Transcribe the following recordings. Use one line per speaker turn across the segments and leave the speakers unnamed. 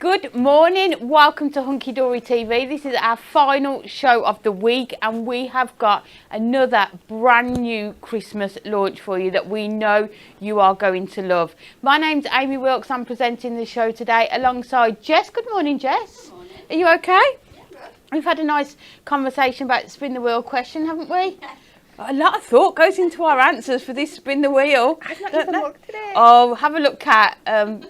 Good morning, welcome to Hunky Dory TV. This is our final show of the week and we have got another brand new Christmas launch for you that we know you are going to love. My name's Amy Wilkes, I'm presenting the show today alongside Jess. Good morning, Jess. Good morning. Are you okay? Yeah. We've had a nice conversation about the spin the wheel question, haven't we? Yeah. A lot of thought goes into our answers for this spin the wheel.
I've not even looked at it.
Oh, have a look, Kat.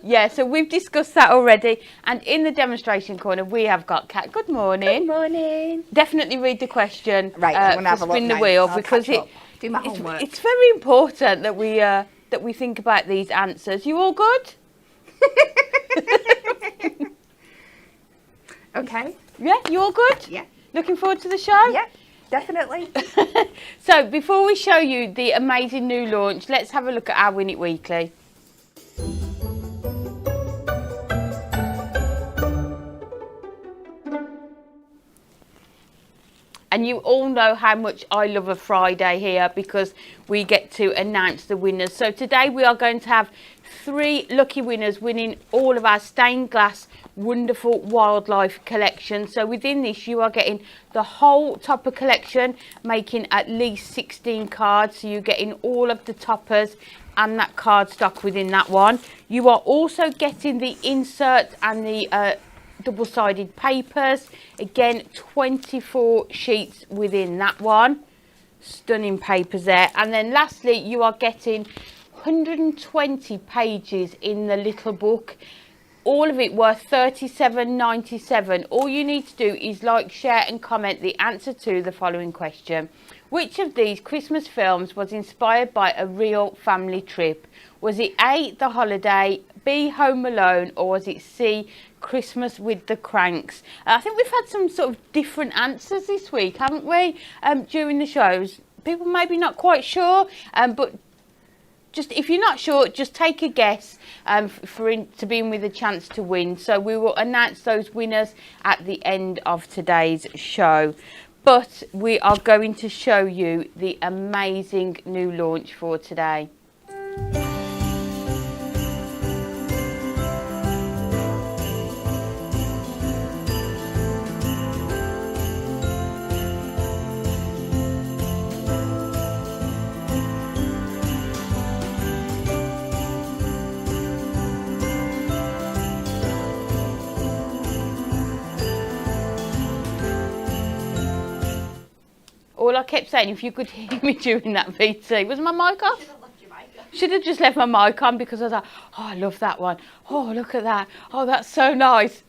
Yeah, so we've discussed that already. And in the demonstration corner, we have got Kat. Good morning.
Good morning.
Definitely read the question.
Right, I'm gonna have a look
spin the
now.
wheel
I'll
because
do my homework.
it's very important that we think about these answers. You all good?
Okay.
Yeah, you all good?
Yeah.
Looking forward to the show?
Yeah, definitely.
So before we show you the amazing new launch, let's have a look at our Win It Weekly. And you all know how much I love a Friday here because we get to announce the winners. So today we are going to have 3 lucky winners winning all of our stained glass wonderful wildlife collection. So within this you are getting the whole topper collection, making at least 16 cards. So you're getting all of the toppers and that card stock within that one. You are also getting the inserts and the double-sided papers. Again, 24 sheets within that one. Stunning papers there. And then lastly, you are getting 120 pages in the little book. All of it worth $37.97. All you need to do is like, share and comment the answer to the following question. Which of these Christmas films was inspired by a real family trip? Was it A, The Holiday, B, Home Alone, or was it C, Christmas with the Cranks? I think we've had some sort of different answers this week, haven't we, during the shows? People maybe not quite sure, but just if you're not sure, just take a guess to be in with a chance to win. So we will announce those winners at the end of today's show. But we are going to show you the amazing new launch for today. All I kept saying, if you could hear me during that VT, was my mic off?
Should have left your mic on.
Should have just left my mic on because I was like, oh, I love that one. Oh, look at that. Oh, that's so nice.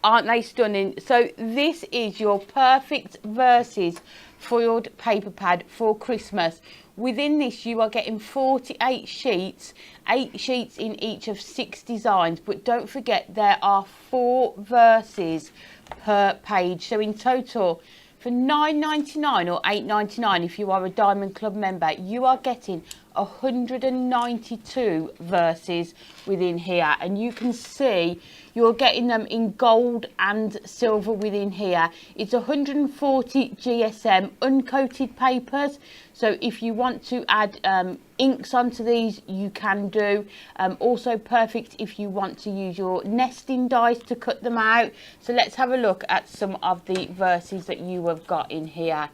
Aren't they stunning? So this is your perfect Verses foiled paper pad for Christmas. Within this, you are getting 48 sheets, 8 sheets in each of 6 designs. But don't forget, there are 4 verses per page. So in total, for $9.99 or $8.99 if you are a Diamond Club member, you are getting 192 verses within here. And you can see you're getting them in gold and silver within here. It's 140 GSM uncoated papers. So if you want to add inks onto these, you can do. Also perfect if you want to use your nesting dies to cut them out. So let's have a look at some of the verses that you have got in here.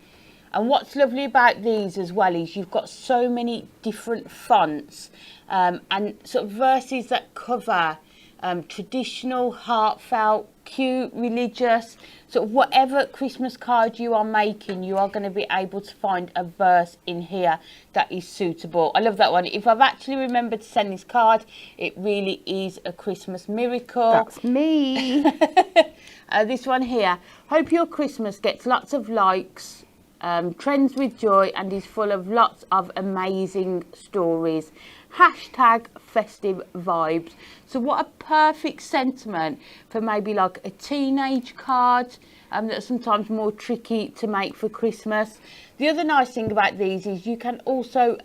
And what's lovely about these as well is you've got so many different fonts and sort of verses that cover traditional, heartfelt, cute, religious, sort of whatever Christmas card you are making, you are going to be able to find a verse in here that is suitable. I love that one. If I've actually remembered to send this card, it really is a Christmas miracle.
That's me.
This one here. Hope your Christmas gets lots of likes, trends with joy, and is full of lots of amazing stories. Hashtag festive vibes. So what a perfect sentiment for maybe like a teenage card that's sometimes more tricky to make for Christmas. The other nice thing about these is you can also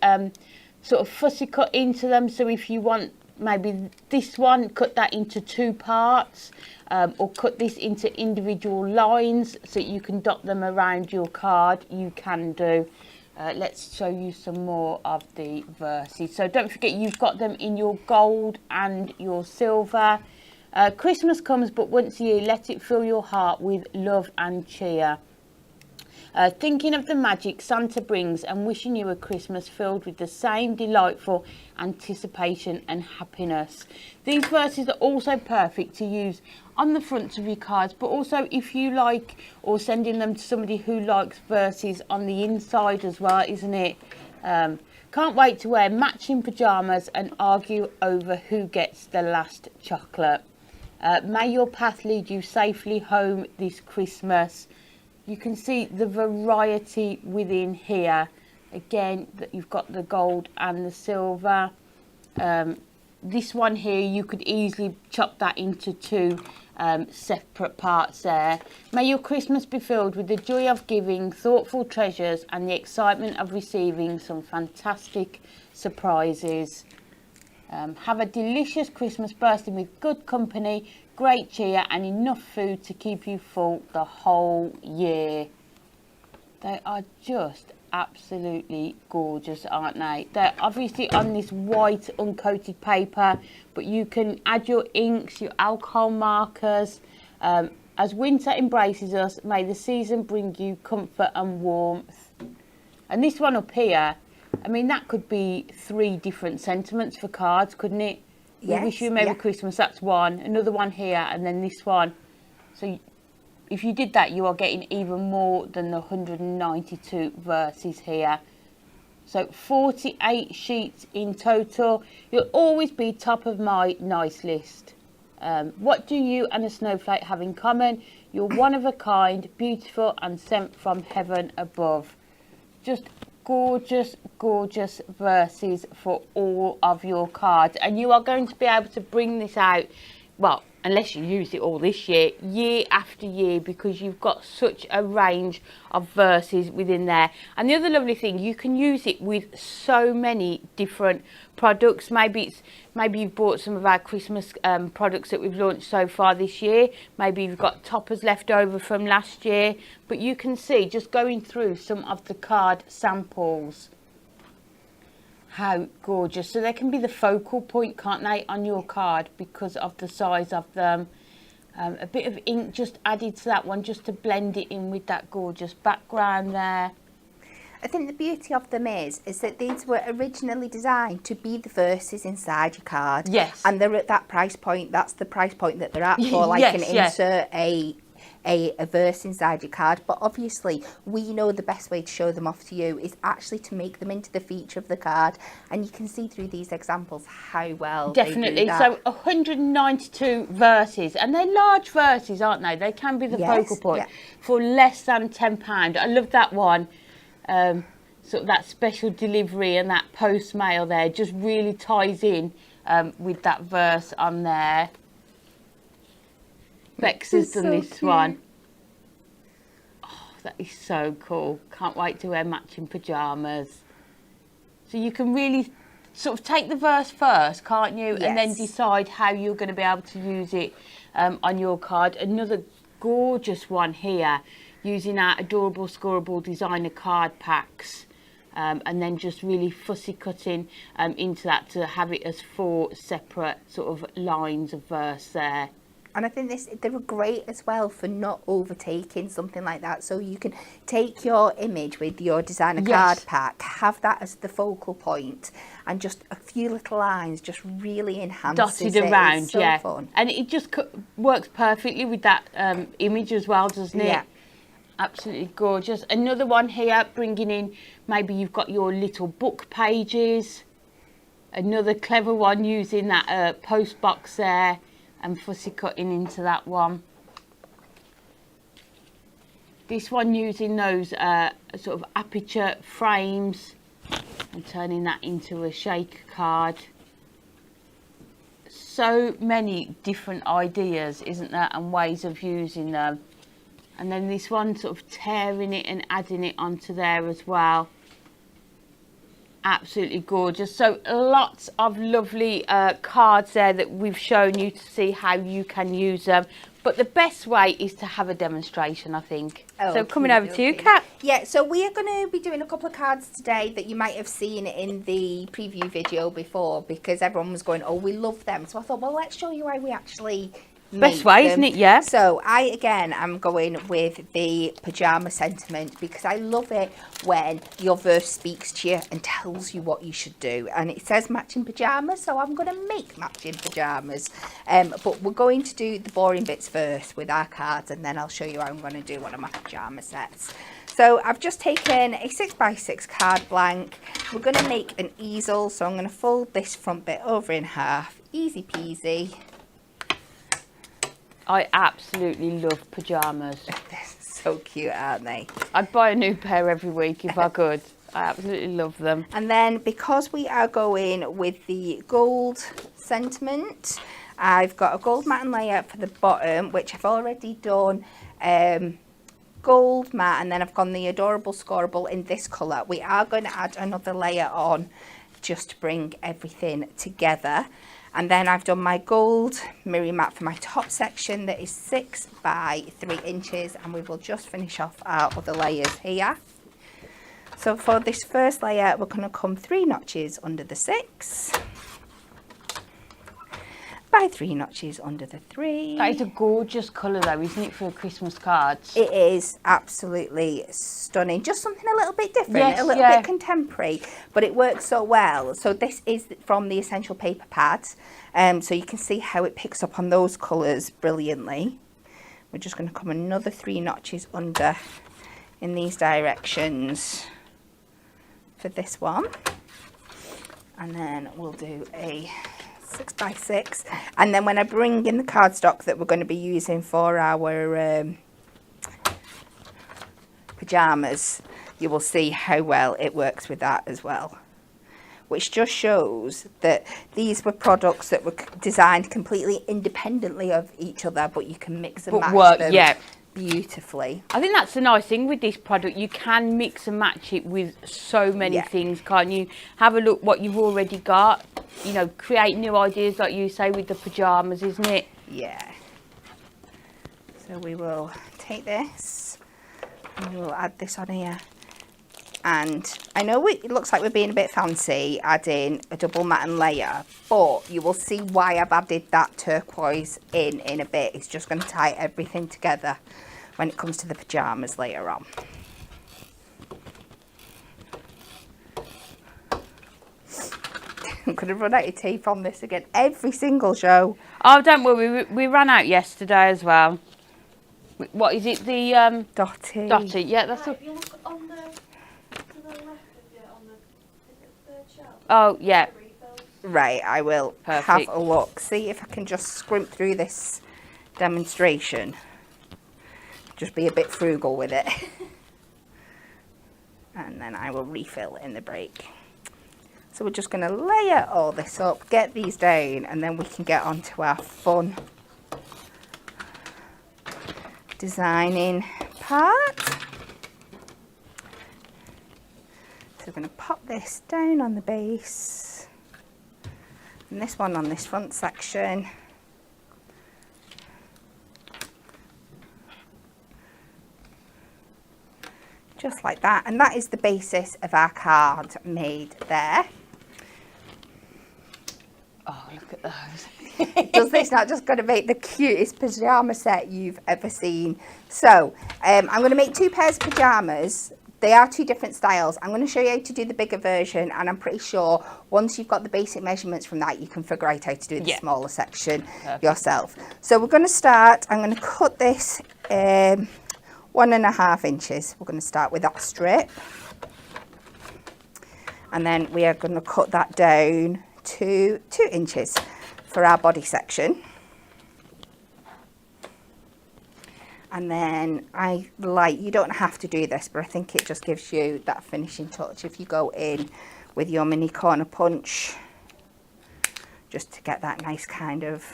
sort of fussy cut into them. So if you want maybe this one, cut that into 2 parts, or cut this into individual lines so you can dot them around your card, you can do. Let's show you some more of the verses. So don't forget, you've got them in your gold and your silver. Christmas comes but once a year, let it fill your heart with love and cheer. Thinking of the magic Santa brings and wishing you a Christmas filled with the same delightful anticipation and happiness. These verses are also perfect to use on the fronts of your cards, but also if you like, or sending them to somebody who likes verses on the inside as well, isn't it? Can't wait to wear matching pajamas and argue over who gets the last chocolate. May your path lead you safely home this Christmas. You can see the variety within here. Again, that you've got the gold and the silver. This one here, you could easily chop that into two separate parts there. May your Christmas be filled with the joy of giving, thoughtful treasures, and the excitement of receiving some fantastic surprises. Have a delicious Christmas bursting with good company, great cheer, and enough food to keep you full the whole year. They are just absolutely gorgeous, aren't they? They're obviously on this white uncoated paper, but you can add your inks, your alcohol markers. As winter embraces us, may the season bring you comfort and warmth. And this one up here, I mean, that could be 3 different sentiments for cards, couldn't it?
Yes,
We wish you a Merry
yeah.
Christmas, that's one. Another one here, and then this one. So if you did that, you are getting even more than the 192 verses here. So 48 sheets in total. You'll always be top of my nice list. What do you and a snowflake have in common? You're one of a kind, beautiful and sent from heaven above. Just gorgeous, gorgeous verses for all of your cards. And you are going to be able to bring this out, well, unless you use it all this year, year after year, because you've got such a range of verses within there. And the other lovely thing, you can use it with so many different products. Maybe you've bought some of our Christmas products that we've launched so far this year. Maybe you've got toppers left over from last year. But you can see, just going through some of the card samples, how gorgeous. So they can be the focal point, can't they, on your card because of the size of them. A bit of ink just added to that one just to blend it in with that gorgeous background there.
I think the beauty of them is that these were originally designed to be the verses inside your card.
Yes.
And they're at that price point. That's the price point that they're at for, like,
Yes,
an
yeah.
insert a verse inside your card. But obviously, we know the best way to show them off to you is actually to make them into the feature of the card. And you can see through these examples how well
Definitely.
they do that.
So 192 verses, and they're large verses, aren't they? They can be the
Yes,
focal point
yeah.
for less than £10. I love that one. Sort of that special delivery and that post mail there just really ties in with that verse on there. Bex has done this
cute.
one. Oh, that is so cool. Can't wait to wear matching pajamas. So you can really sort of take the verse first, can't you? And then
Yes.
decide how you're going to be able to use it on your card. Another gorgeous one here, using our adorable scoreable designer card packs. And then just really fussy cutting into that to have it as 4 separate sort of lines of verse there.
And I think they were great as well for not overtaking something like that. So you can take your image with your designer
Yes.
card pack, have that as the focal point, and just a few little lines just really enhances
Dotted
it.
around,
It's so
yeah.
fun.
And it just works perfectly with that image as well, doesn't it?
Yeah.
Absolutely gorgeous. Another one here, bringing in, maybe you've got your little book pages. Another clever one using that post box there and fussy cutting into that one. This one using those sort of aperture frames and turning that into a shaker card. So many different ideas, isn't there, and ways of using them. And then this one sort of tearing it and adding it onto there as well. Absolutely gorgeous. So lots of lovely cards there that we've shown you to see how you can use them. But the best way is to have a demonstration, I think. So coming over to you, Kat.
Yeah, so we are going to be doing a couple of cards today that you might have seen in the preview video before, because everyone was going, oh, we love them. So I thought, well, let's show you how we actually
Best way, isn't it? Yeah.
So again, I'm going with the pajama sentiment because I love it when your verse speaks to you and tells you what you should do. And it says matching pajamas, so I'm going to make matching pajamas. But we're going to do the boring bits first with our cards, and then I'll show you how I'm going to do one of my pajama sets. So I've just taken a 6x6 card blank. We're going to make an easel, so I'm going to fold this front bit over in half. Easy peasy.
I absolutely love pajamas.
They're so cute, aren't they?
I'd buy a new pair every week if I could. I absolutely love them.
And then because we are going with the gold sentiment, I've got a gold matte layer for the bottom, which I've already done gold matte, and then I've gone the adorable scoreable in this colour. We are going to add another layer on just to bring everything together. And then I've done my gold mirror matte for my top section that is 6 by 3 inches, and we will just finish off our other layers here. So for this first layer, we're going to come 3 notches under the 6 by 3 notches under the 3.
That is a gorgeous colour though, isn't it, for Christmas cards?
It is absolutely stunning. Just something a little bit different,
Yes,
a little bit contemporary, but it works so well. So this is from the Essential Paper Pad. So you can see how it picks up on those colours brilliantly. We're just going to come another 3 notches under in these directions for this one. And then we'll do a 6x6, and then when I bring in the cardstock that we're going to be using for our pajamas, you will see how well it works with that as well, which just shows that these were products that were designed completely independently of each other, but you can mix and match them beautifully.
I think that's the nice thing with this product. You can mix and match it with so many things, can't you? Have a look what you've already got, you know, create new ideas like you say with the pajamas, isn't it?
Yeah. So we will take this and we will add this on here. And I know it looks like we're being a bit fancy adding a double matte layer, but you will see why I've added that turquoise in a bit. It's just going to tie everything together when it comes to the pajamas later on. I'm going to run out of tape on this again every single show.
Oh, don't worry, we ran out yesterday as well. What is it, the
Dotty.
Dotty, yeah, that's
If you look on the to the left of you on the third shelf.
Oh, yeah.
Right, I will have a look. See if I can just scrimp through this demonstration. Just be a bit frugal with it. And then I will refill in the break. So we're just going to layer all this up, get these down, and then we can get on to our fun designing part. So we're going to pop this down on the base, and this one on this front section. Just like that, and that is the basis of our card made there.
Oh, look at those.
Does this not just going to make the cutest pyjama set you've ever seen? So I'm going to make 2 pairs of pyjamas. They are 2 different styles. I'm going to show you how to do the bigger version, and I'm pretty sure once you've got the basic measurements from that, you can figure out how to do the smaller section yourself. So we're going to start. I'm going to cut this 1.5 inches. We're going to start with that strip, and then we are going to cut that down to 2 inches for our body section. And then you don't have to do this, but I think it just gives you that finishing touch if you go in with your mini corner punch, just to get that nice kind of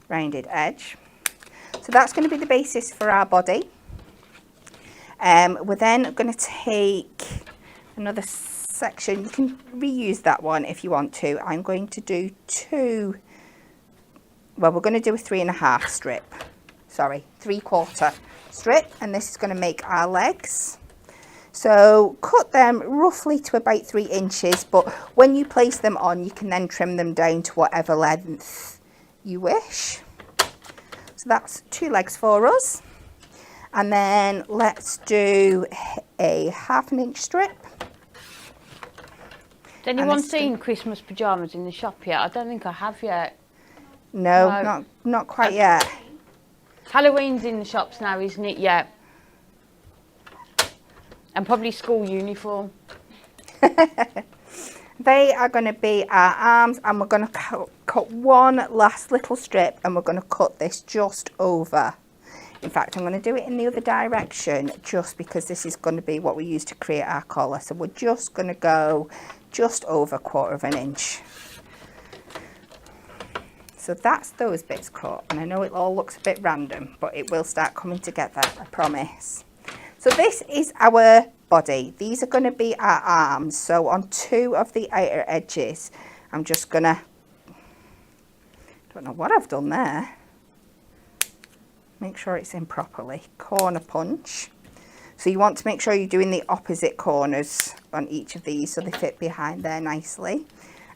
rounded edge. So that's going to be the basis for our body. We're then going to take another section. You can reuse that one if you want to. I'm going to do 2, well, we're going to do a 3.5 strip. Sorry, 3/4 strip, and this is going to make our legs. So cut them roughly to about 3 inches, but when you place them on, you can then trim them down to whatever length you wish. So that's 2 legs for us. And then let's do a 1/2 inch strip.
Has anyone seen Christmas pyjamas in the shop yet? I don't think I have yet.
No, not quite yet.
Halloween's in the shops now, isn't it? Yeah. And probably school uniform.
They are going to be our arms, and we're going to cut one last little strip, and we're going to cut this just over. In fact, I'm going to do it in the other direction just because this is going to be what we use to create our collar. So we're just going to go just over 1/4 inch. So that's those bits cut, and I know it all looks a bit random, but it will start coming together, I promise. So this is our body. These are going to be our arms. So on 2 of the outer edges, I'm just going to, don't know what I've done there. Make sure it's in properly. Corner punch. So you want to make sure you're doing the opposite corners on each of these so they fit behind there nicely.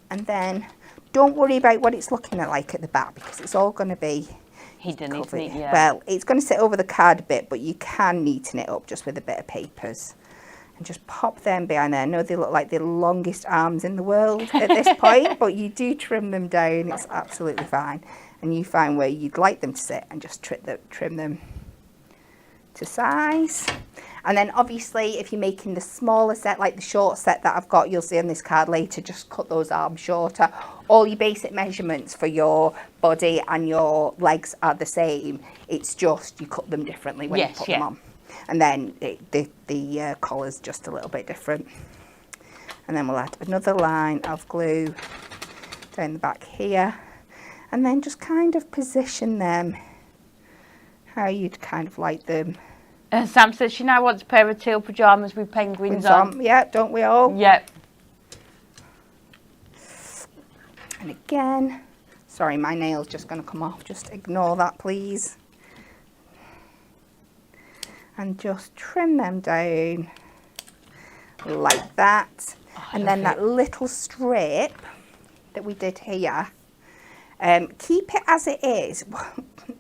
And then don't worry about what it's looking like at the back because it's all going to be
hidden,
covered.
isn't it? Yeah.
Well, it's going to sit over the card a bit, but you can neaten it up just with a bit of papers. And just pop them behind there. I know they look like the longest arms in the world at this point, but you do trim them down. It's absolutely fine. And you find where you'd like them to sit and just trim them to size. And then obviously if you're making the smaller set, like the short set that I've got, you'll see on this card later, just cut those arms shorter. All your basic measurements for your body and your legs are the same. It's just you cut them differently when you put them on. And then the collar's just a little bit different. And then we'll add another line of glue down the back here. And then just kind of position them how you'd kind of like them.
Sam says she now wants a pair of teal pyjamas with penguins on.
Yeah, don't we all?
Yep.
And again, sorry, my nail's just going to come off. Just ignore that, please. And just trim them down like that. And then that little strip that we did here, keep it as it is.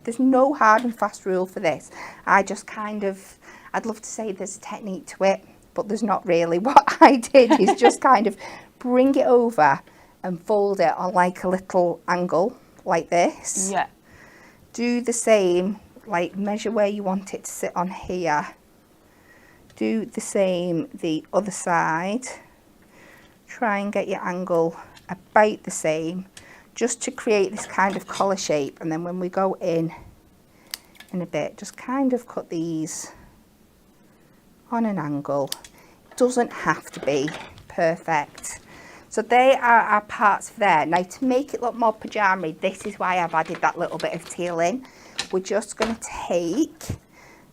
There's no hard and fast rule for this. I just kind of, I'd love to say there's a technique to it, but there's not really. What I did is just kind of bring it over and fold it on like a little angle like this.
Yeah.
Do the same, like measure where you want it to sit on here. Do the same the other side. Try and get your angle about the same, just to create this kind of collar shape. And then when we go in a bit, just kind of cut these on an angle. It doesn't have to be perfect. So they are our parts for there. Now to make it look more pajama-y, this is why I've added that little bit of teal in. We're just going to take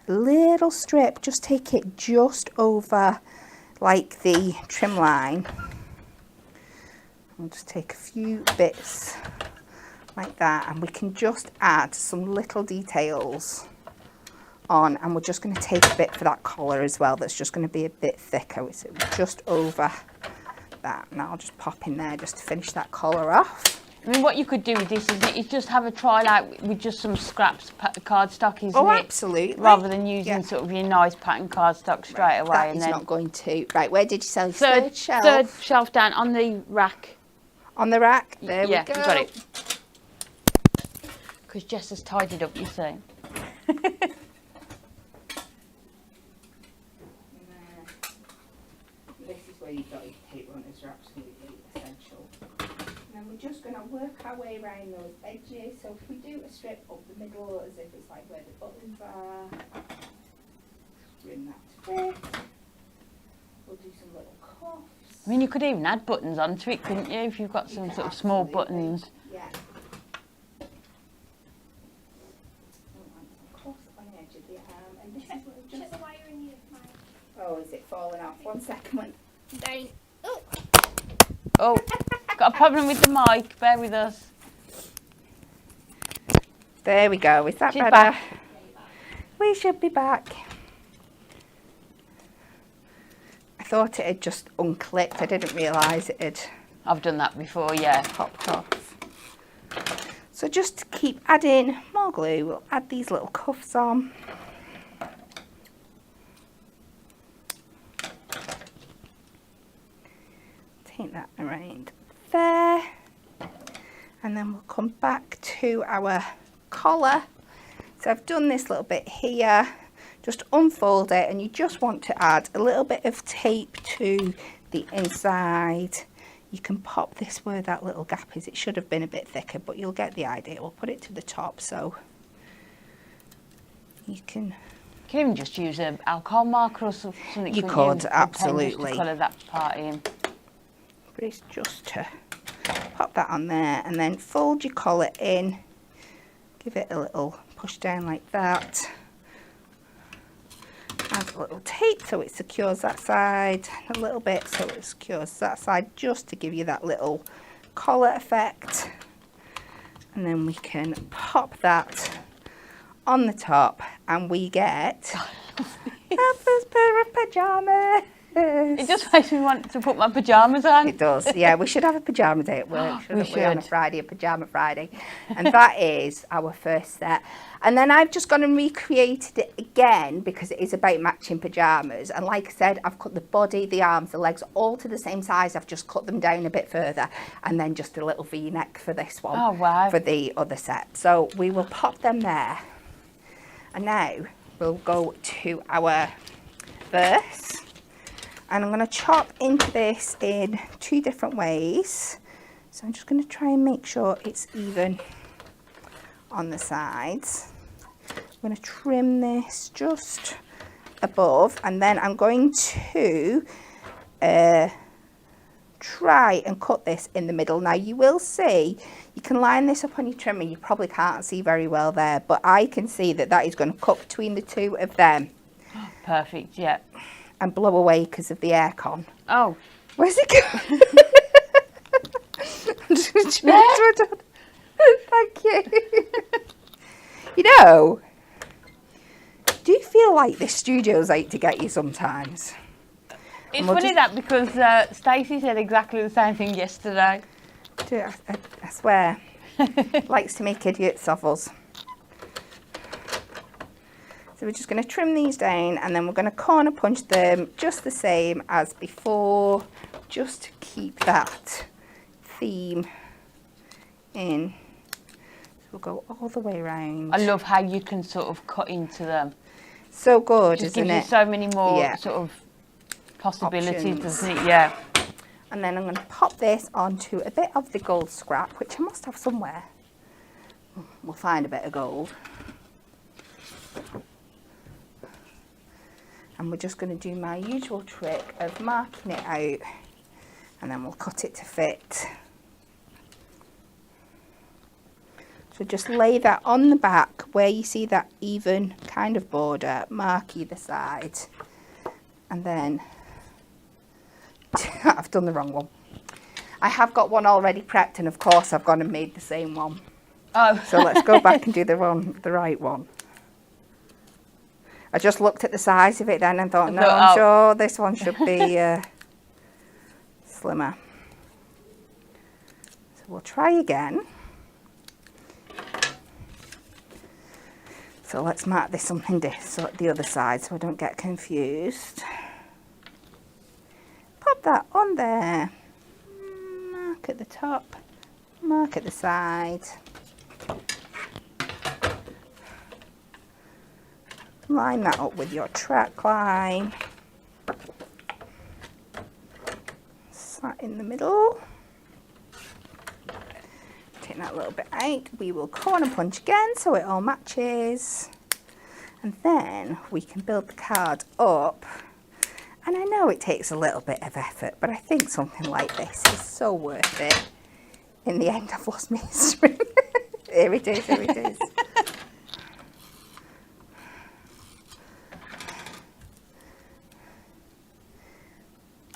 a little strip, just take it just over like the trim line. I'll just take a few bits like that, and we can just add some little details on, and we're just going to take a bit for that collar as well. That's just going to be a bit thicker. It's just over that. Now I'll just pop in there just to finish that collar off.
I mean, what you could do with this, isn't it, is just have a trial out with just some scraps cardstock, isn't it?
Oh, absolutely.
Rather than using sort of your nice pattern cardstock straight away.
That
and
is
then
not going to. Right, where did you sell your third shelf?
Third shelf down on the rack.
On the rack? There we go.
Yeah, you got it. Because Jess has tidied up, you see.
This is where you've got your tape runners, are absolutely essential. And then we're just going to work our way around those edges. So if we do a strip up the middle, as if it's like where the buttons are, bring that to fit. We'll do some little cuffs.
I mean, you could even add buttons onto it, couldn't you, if you've got some sort of small buttons.
Yeah. Cuffs on the edge of the arm, and this is what we've just...
Check the wire in your mic.
Oh, is it falling off? 1 second.
Don't. Oh.
Oh, got a problem with the mic. Bear with us.
There we go. Is that
She's
better?
back.
We should be back. I thought it had just unclipped. I didn't realise it had
I've done that before, yeah.
popped off. So just to keep adding more glue, we'll add these little cuffs on. Take that around there. And then we'll come back to our collar. So I've done this little bit here. Just unfold it, and you just want to add a little bit of tape to the inside. You can pop this where that little gap is. It should have been a bit thicker, but you'll get the idea. We'll put it to the top so you can...
You can even just use an alcohol marker or something.
You could, absolutely.
To colour that part in.
But it's just to pop that on there and then fold your collar in. Give it a little push down like that. Add a little tape so it secures that side, a little bit so it secures that side, just to give you that little collar effect. And then we can pop that on the top, and we get our first pair of pajamas.
It just makes me want to put my pajamas on.
It does, yeah. We should have a pyjama day at work, shouldn't we? On a
should.
Friday, a pyjama Friday. And that is our first set. And then I've just gone and recreated it again because it is about matching pyjamas. And like I said, I've cut the body, the arms, the legs all to the same size. I've just cut them down a bit further, and then just a little V-neck for this one.
Oh, wow.
For the other set. So we will pop them there. And now we'll go to our verse. And I'm going to chop into this in 2 different ways. So I'm just going to try and make sure it's even on the sides. I'm going to trim this just above, and then I'm going to try and cut this in the middle. Now you will see, you can line this up on your trimmer. You probably can't see very well there, but I can see that that is going to cut between the 2 of them.
Perfect, yeah.
And blow away because of the aircon.
Oh.
Where's it going? Thank you. You know, do you feel like this studio's out to get you sometimes?
It's funny that because Stacey said exactly the same thing yesterday.
I swear. Likes to make idiots of us. So we're just going to trim these down, and then we're going to corner punch them just the same as before, just to keep that theme in. So we'll go all the way around.
I love how you can sort of cut into them.
So good,
Just
isn't
gives
it?
you so many more sort of possibilities,
Options.
doesn't it? Yeah.
And then I'm going to pop this onto a bit of the gold scrap, which I must have somewhere. We'll find a bit of gold. And we're just going to do my usual trick of marking it out, and then we'll cut it to fit. So just lay that on the back where you see that even kind of border, mark either side, and then I've done the wrong one. I have got one already prepped, and of course I've gone and made the same one.
Oh.
So let's go back and do the right one. I just looked at the size of it then and thought, no, I'm sure this one should be slimmer. So we'll try again. So let's mark this something different, the other side, so I don't get confused. Pop that on there. Mark at the top, mark at the side. Line that up with your track line. Sat in the middle. Take that little bit out. We will corner punch again so it all matches. And then we can build the card up. And I know it takes a little bit of effort, but I think something like this is so worth it. In the end, I've lost my string. Here it is, here it is.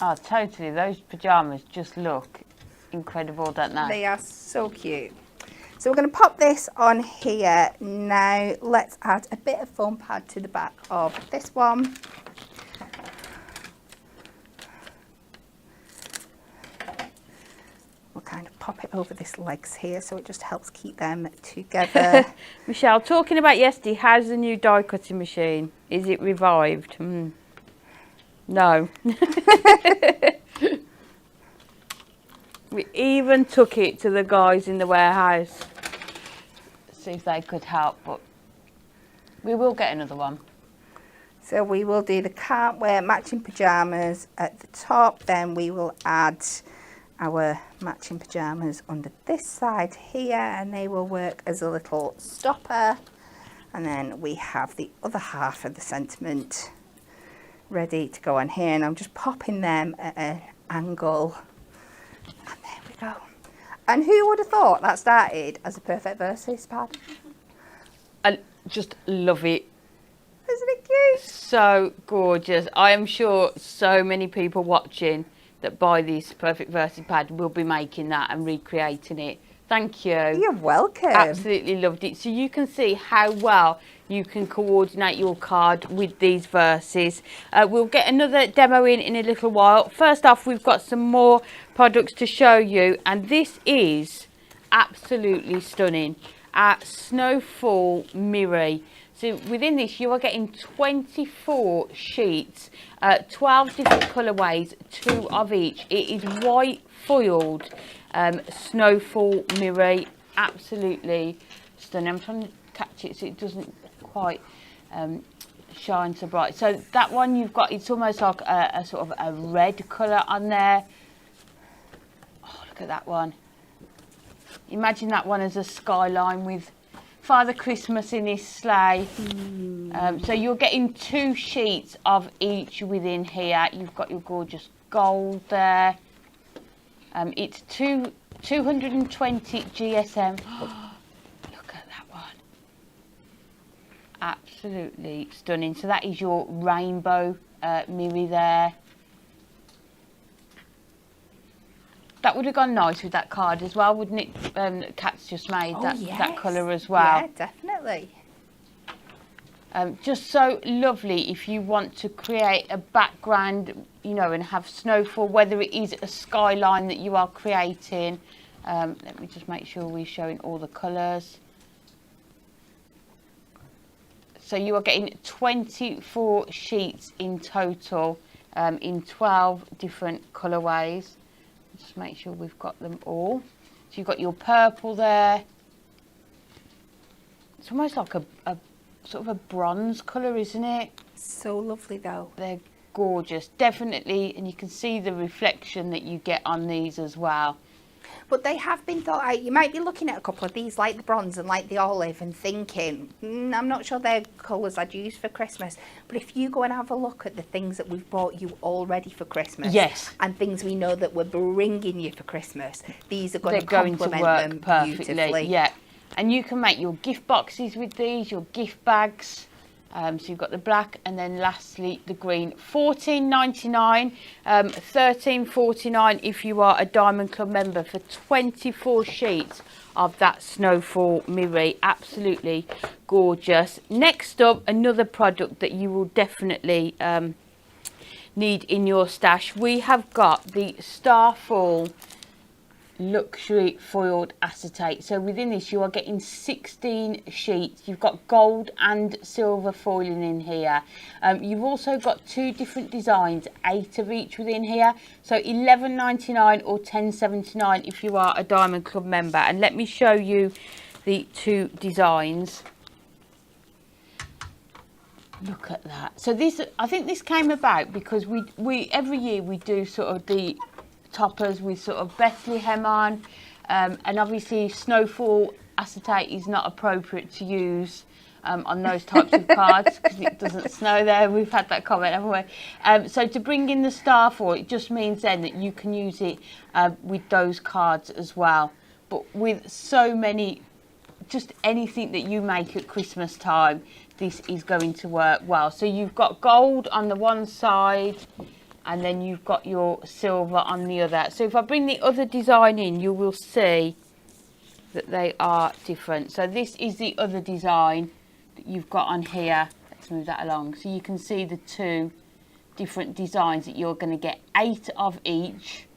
Oh, totally. Those pyjamas just look incredible, don't they?
They are so cute. So we're going to pop this on here now. Let's add a bit of foam pad to the back of this one. We'll kind of pop it over this legs here, so it just helps keep them together.
Michelle, talking about yesterday, how's the new die cutting machine? Is it revived? No. We even took it to the guys in the warehouse, see if they could help, but we will get another one.
So we will do the can't wear matching pyjamas at the top, then we will add our matching pyjamas under this side here, and they will work as a little stopper. And then we have the other half of the sentiment ready to go on here, and I'm just popping them at an angle, and there we go. And who would have thought that started as a perfect versus pad?
I just love it.
Isn't it cute?
So gorgeous. I am sure so many people watching that buy this perfect versus pad will be making that and recreating it. Thank you.
You're welcome.
Absolutely loved it. So you can see how well you can coordinate your card with these verses. We'll get another demo in a little while. First off, we've got some more products to show you, and this is absolutely stunning. Our Snowfall Mirror. So within this, you are getting 24 sheets, 12 different colourways, 2 of each. It is white foiled Snowfall Mirror, absolutely stunning. I'm trying to catch it so it doesn't quite shine so bright. So that one you've got, it's almost like a sort of a red colour on there. Oh, look at that one. Imagine that one as a skyline with Father Christmas in his sleigh. So you're getting 2 sheets of each within here. You've got your gorgeous gold there. It's 220 GSM. Look at that one. Absolutely stunning. So that is your rainbow mirror there. That would have gone nice with that card as well, wouldn't it? Kat's just made that colour as well.
Yeah, definitely.
Just so lovely if you want to create a background, you know, and have snowfall, whether it is a skyline that you are creating. Let me just make sure we're showing all the colours. So you are getting 24 sheets in total in 12 different colourways. Just make sure we've got them all. So you've got your purple there. It's almost like a sort of a bronze colour, isn't it?
So lovely though.
They're gorgeous, definitely, and you can see the reflection that you get on these as well.
But they have been thought out. You might be looking at a couple of these, like the bronze and like the olive, and thinking, I'm not sure they're colours I'd use for Christmas. But if you go and have a look at the things that we've bought you already for Christmas,
yes,
and things we know that we're bringing you for Christmas, these are going to
complement
complement
work
them
perfectly.
beautifully.
Yeah, and you can make your gift boxes with these, your gift bags. So you've got the black, and then lastly the green. $14.99, $13.49 if you are a Diamond Club member for 24 sheets of that Snowfall Mirror. Absolutely gorgeous. Next up, another product that you will definitely need in your stash. We have got the Starfall luxury foiled acetate. So within this you are getting 16 sheets. You've got gold and silver foiling in here. You've also got 2 different designs, 8 of each within here. So $11.99 or $10.79 if you are a Diamond Club member. And let me show you the 2 designs. Look at that. So this, I think this came about because we every year we do sort of the toppers with sort of Bethlehem on, and obviously Snowfall acetate is not appropriate to use on those types of cards because it doesn't snow there. We've had that comment, haven't we? So to bring in the Starfall, it just means then that you can use it with those cards as well. But with so many, just anything that you make at Christmas time, this is going to work well. So you've got gold on the one side, and then you've got your silver on the other. So if I bring the other design in, you will see that they are different. So this is the other design that you've got on here. Let's move that along. So you can see the 2 different designs that you're going to get 8 of each.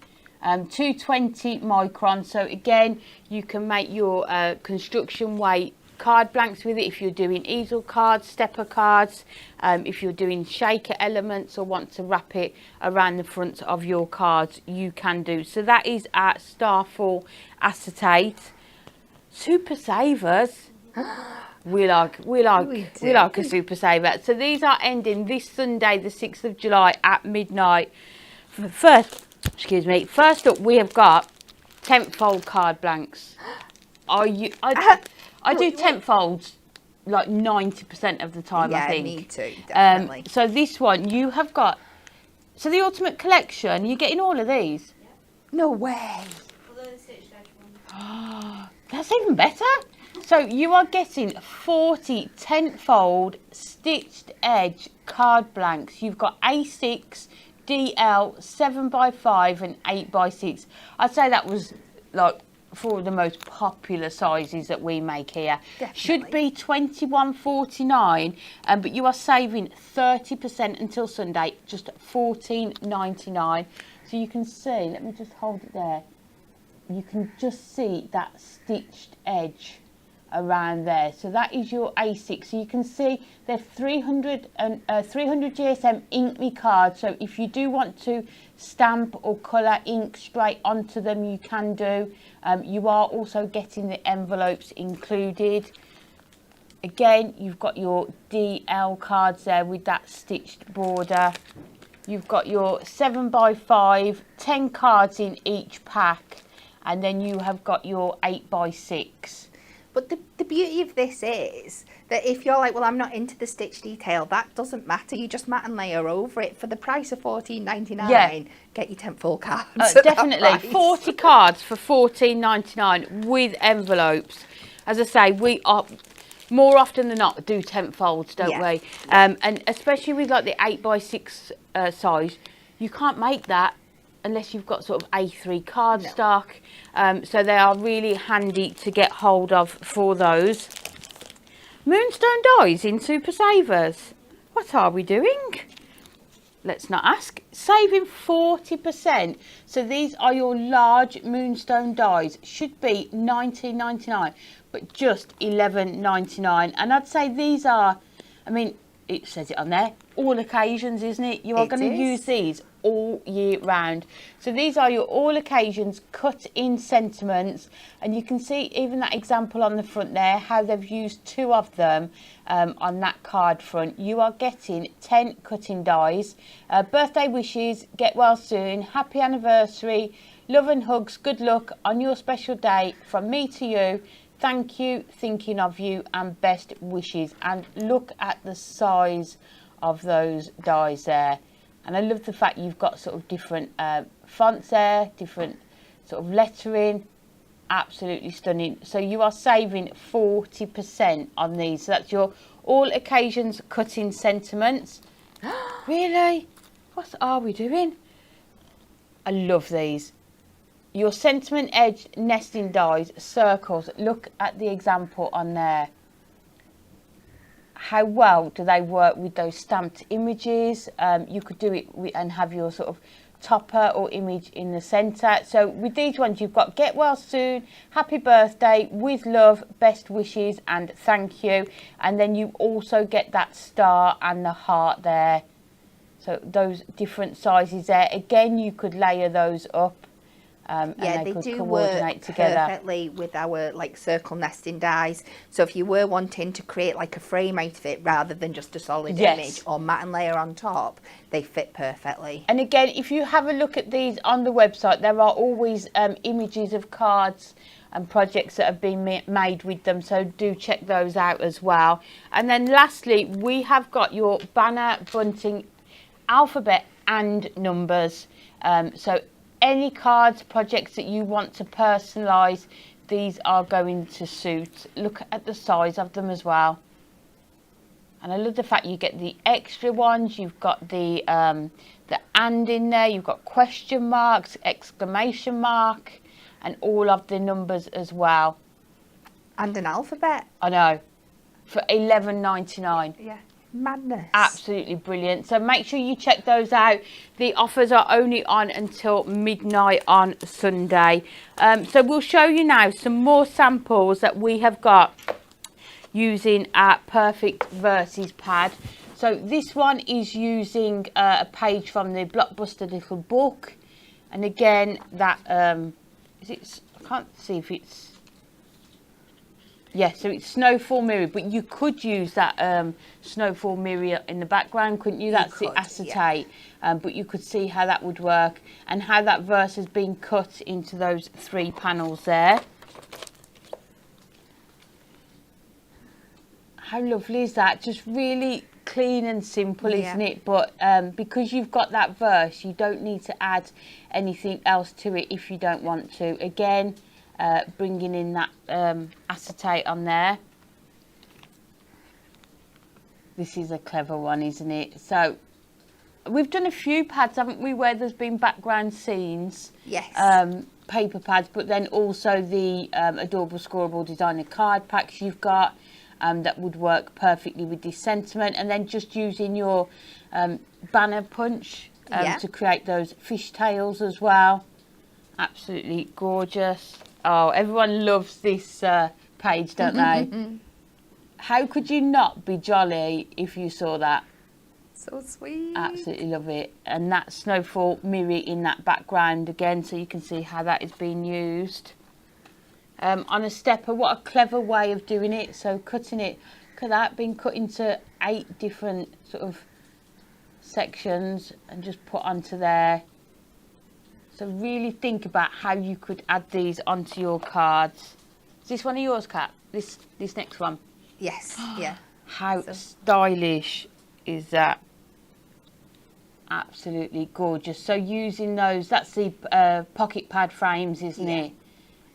220 micron. So again, you can make your construction weight card blanks with it if you're doing easel cards, stepper cards, if you're doing shaker elements or want to wrap it around the front of your cards, you can do. So that is our Starfall acetate. Super savers. We like a super saver. So these are ending this Sunday, the 6th of July at midnight. First up we have got 10th fold card blanks. I do 10th folds like 90% of the time, I think.
Yeah, me too, definitely.
So this one, you have got, so the Ultimate Collection, you're getting all of these?
No way.
Although the stitched edge one.
That's even better. So you are getting 40 10th fold stitched edge card blanks. You've got A6, DL, 7x5 and 8x6. I'd say that was like for the most popular sizes that we make here.
Definitely.
Should be £21.49, but you are saving 30% until Sunday, just £14.99. So you can see, let me just hold it there. You can just see that stitched edge around there. So that is your A6. So you can see they're 300 GSM ink me cards. So if you do want to stamp or colour ink straight onto them, you can do. You are also getting the envelopes included. Again, you've got your DL cards there with that stitched border. You've got your 7x5, 10 cards in each pack, and then you have got your 8x6.
But the beauty of this is that if you're like, well, I'm not into the stitch detail, that doesn't matter. You just mat and layer over it for the price of $14.99.
Yeah.
Get your 10 full cards. at that
Definitely.
price.
40 cards for $14.99 with envelopes. As I say, we are more often than not do 10 folds, don't
Yeah.
we? And especially with like the 8x6 size, you can't make that unless you've got sort of A3 cardstock. So they are really handy to get hold of for those. Moonstone dies in Super Savers. What are we doing? Let's not ask. Saving 40%. So these are your large Moonstone dies. Should be $19.99, but just $11.99. And I'd say these are, I mean, it says it on there, all occasions, isn't it? You are going to use these all year round. So these are your all occasions cut in sentiments, and you can see even that example on the front there, how they've used 2 of them on that card front. You are getting 10 cutting dies. Birthday wishes, get well soon, happy anniversary, love and hugs, good luck on your special day from me to you. Thank you, thinking of you, and best wishes. And look at the size of those dies there. And I love the fact you've got sort of different fonts there, different sort of lettering. Absolutely stunning. So you are saving 40% on these. So that's your all occasions cutting sentiments. Really? What are we doing? I love these. Your sentiment edge nesting dies, circles. Look at the example on there. How well do they work with those stamped images? You could do it and have your sort of topper or image in the centre. So with these ones, you've got get well soon, happy birthday, with love, best wishes, and thank you. And then you also get that star and the heart there. So those different sizes there. Again, you could layer those up.
Yeah,
and
they
could
do
coordinate
work
together
perfectly with our like circle nesting dies. So if you were wanting to create like a frame out of it rather than just a solid image or mat and layer on top, they fit perfectly.
And again, if you have a look at these on the website, there are always images of cards and projects that have been made with them, so do check those out as well. And then lastly, we have got your banner bunting alphabet and numbers. So any cards, projects that you want to personalise, these are going to suit. Look at the size of them as well. And I love the fact you get the extra ones. You've got the and in there. You've got question marks, exclamation mark, and all of the numbers as well.
And an alphabet.
I know. For $11.99.
Yeah. Madness.
Absolutely brilliant. So make sure you check those out. The offers are only on until midnight on Sunday. So we'll show you now some more samples that we have got using our Perfect Verses pad. So this one is using a page from the Blockbuster Little Book, and again that is it, I can't see if it's, yeah, so it's Snowfall Mirror, but you could use that Snowfall Mirror in the background, couldn't you? That's the acetate, but you could see how that would work and how that verse has been cut into those 3 panels there. How lovely is that? Just really clean and simple, isn't it? But because you've got that verse, you don't need to add anything else to it if you don't want to. Again, bringing in that acetate on there. This is a clever one, isn't it? So we've done a few pads, haven't we, where there's been background scenes.
Yes.
Paper pads, but then also the adorable scoreable designer card packs you've got. That would work perfectly with this sentiment, and then just using your banner punch to create those fishtails as well. Absolutely gorgeous. Oh, everyone loves this page, don't they? How could you not be jolly if you saw that?
So sweet.
Absolutely love it. And that Snowfall Mirror in that background again, so you can see how that is being used. On a stepper, what a clever way of doing it. So cutting it, look at that, being cut into 8 different sort of sections and just put onto there. So really think about how you could add these onto your cards. Is this one of yours, Kat? This next one?
Yes, yeah.
How stylish is that? Absolutely gorgeous. So using those, that's the pocket pad frames, isn't it?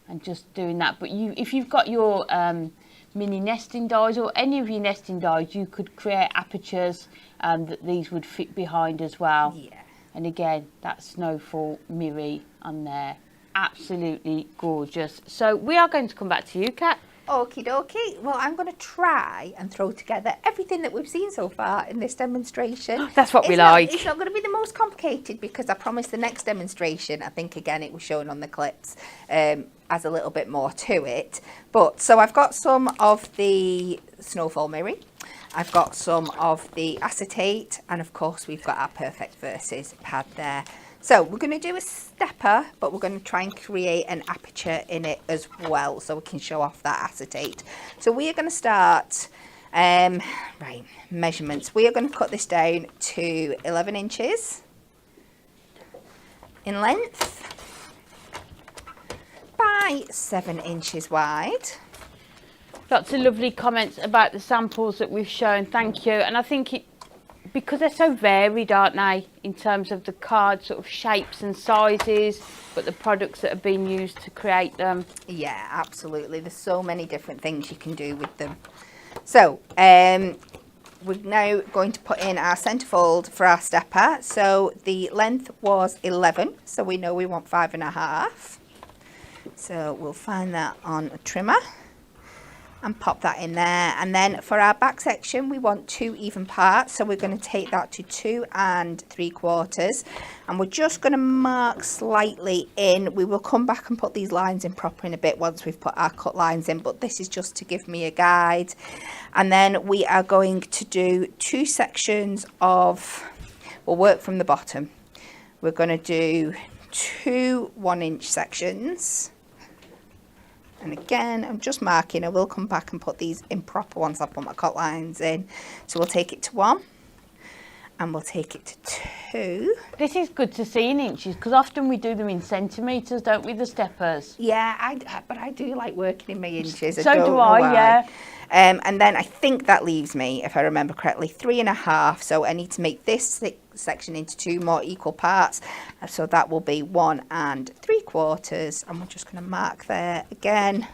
And just doing that. But if you've got your mini nesting dies or any of your nesting dies, you could create apertures that these would fit behind as well. Yeah. And again, that Snowfall Mirror on there. Absolutely gorgeous. So we are going to come back to you, Kat.
Okie dokie. Well, I'm going to try and throw together everything that we've seen so far in this demonstration.
That's what we like.
It's not going to be the most complicated because I promise the next demonstration, I think again it was shown on the clips, has a little bit more to it. But so I've got some of the Snowfall Mirror. I've got some of the acetate, and of course we've got our Perfect Verses pad there. So we're going to do a stepper, but we're going to try and create an aperture in it as well, so we can show off that acetate. So we are going to start, right, measurements. We are going to cut this down to 11 inches in length by 7 inches wide.
Lots of lovely comments about the samples that we've shown. Thank you. And I think because they're so varied, aren't they, in terms of the card sort of shapes and sizes, but the products that have been used to create them.
Yeah, absolutely. There's so many different things you can do with them. So we're now going to put in our centerfold for our stepper. So the length was 11, so we know we want 5.5. So we'll find that on a trimmer and pop that in there. And then for our back section, we want 2 even parts, so we're going to take that to 2 3/4, and we're just going to mark slightly in. We will come back and put these lines in proper in a bit once we've put our cut lines in, but this is just to give me a guide. And then we are going to do 2 sections of, we'll work from the bottom. We're going to do 2 1-inch sections. And again, I'm just marking. I will come back and put these in proper once I put my cut lines in. So we'll take it to 1 and we'll take it to 2.
This is good to see in inches, because often we do them in centimetres, don't we, the steppers?
Yeah, but I do like working in my inches.
So do I, yeah.
And then I think that leaves me, if I remember correctly, 3.5. So I need to make this section into 2 more equal parts. So that will be 1 3/4. And we're just going to mark there again.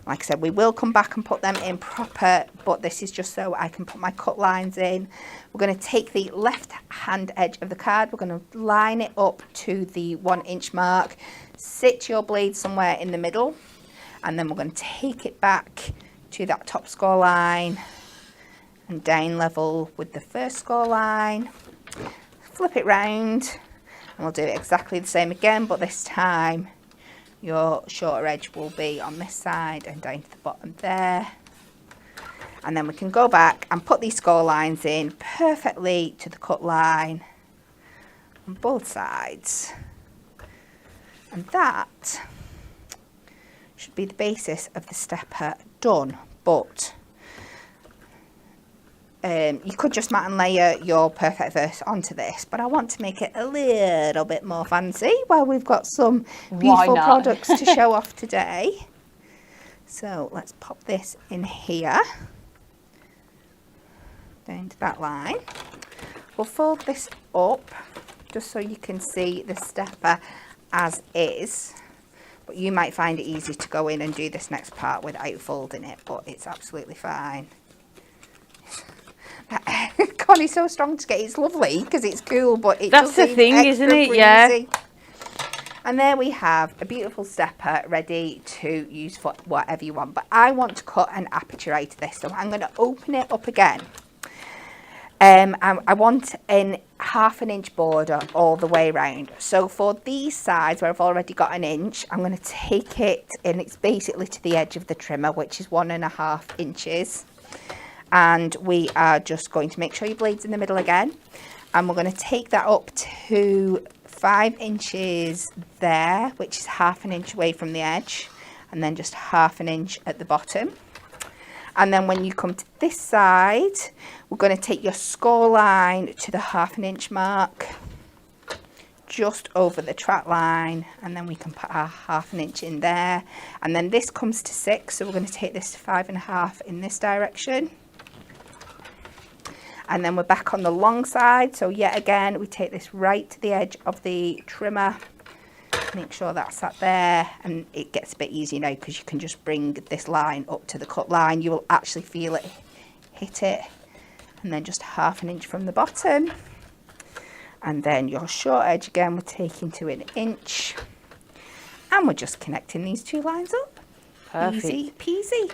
Like I said, we will come back and put them in proper, but this is just so I can put my cut lines in. We're going to take the left hand edge of the card. We're going to line it up to the 1-inch mark. Sit your blade somewhere in the middle. And then we're going to take it back to that top score line and down level with the first score line. Flip it round and we'll do it exactly the same again, but this time your shorter edge will be on this side and down to the bottom there. And then we can go back and put these score lines in perfectly to the cut line on both sides. And that should be the basis of the stepper done. But you could just mat and layer your perfect verse onto this, but I want to make it a little bit more fancy while we've got some beautiful products to show off today. So let's pop this in here, down to that line. We'll fold this up just so you can see the stepper as is, but you might find it easy to go in and do this next part without folding it, but it's absolutely fine. Connie's so strong to get. It's lovely because it's cool, but it
that's the thing, isn't it?
breezy.
Yeah.
And there we have a beautiful stepper ready to use for whatever you want. But I want to cut an aperture out of this, so I'm going to open it up again. I want an 1/2 inch border all the way around. So for these sides where I've already got 1 inch, I'm going to take it, and it's basically to the edge of the trimmer, which is 1.5 inches. And we are just going to make sure your blade's in the middle again. And we're going to take that up to 5 inches there, which is 1/2 inch away from the edge. And then just 1/2 inch at the bottom. And then when you come to this side, we're going to take your score line to the 1/2 inch mark, just over the track line, and then we can put our 1/2 inch in there. And then this comes to 6, so we're going to take this to 5.5 in this direction. And then we're back on the long side, so yet again we take this right to the edge of the trimmer, make sure that's sat there, and it gets a bit easier now because you can just bring this line up to the cut line. You will actually feel it hit it, and then just 1/2 inch from the bottom. And then your short edge again we're taking to 1 inch, and we're just connecting these two lines up.
Perfect.
Easy peasy.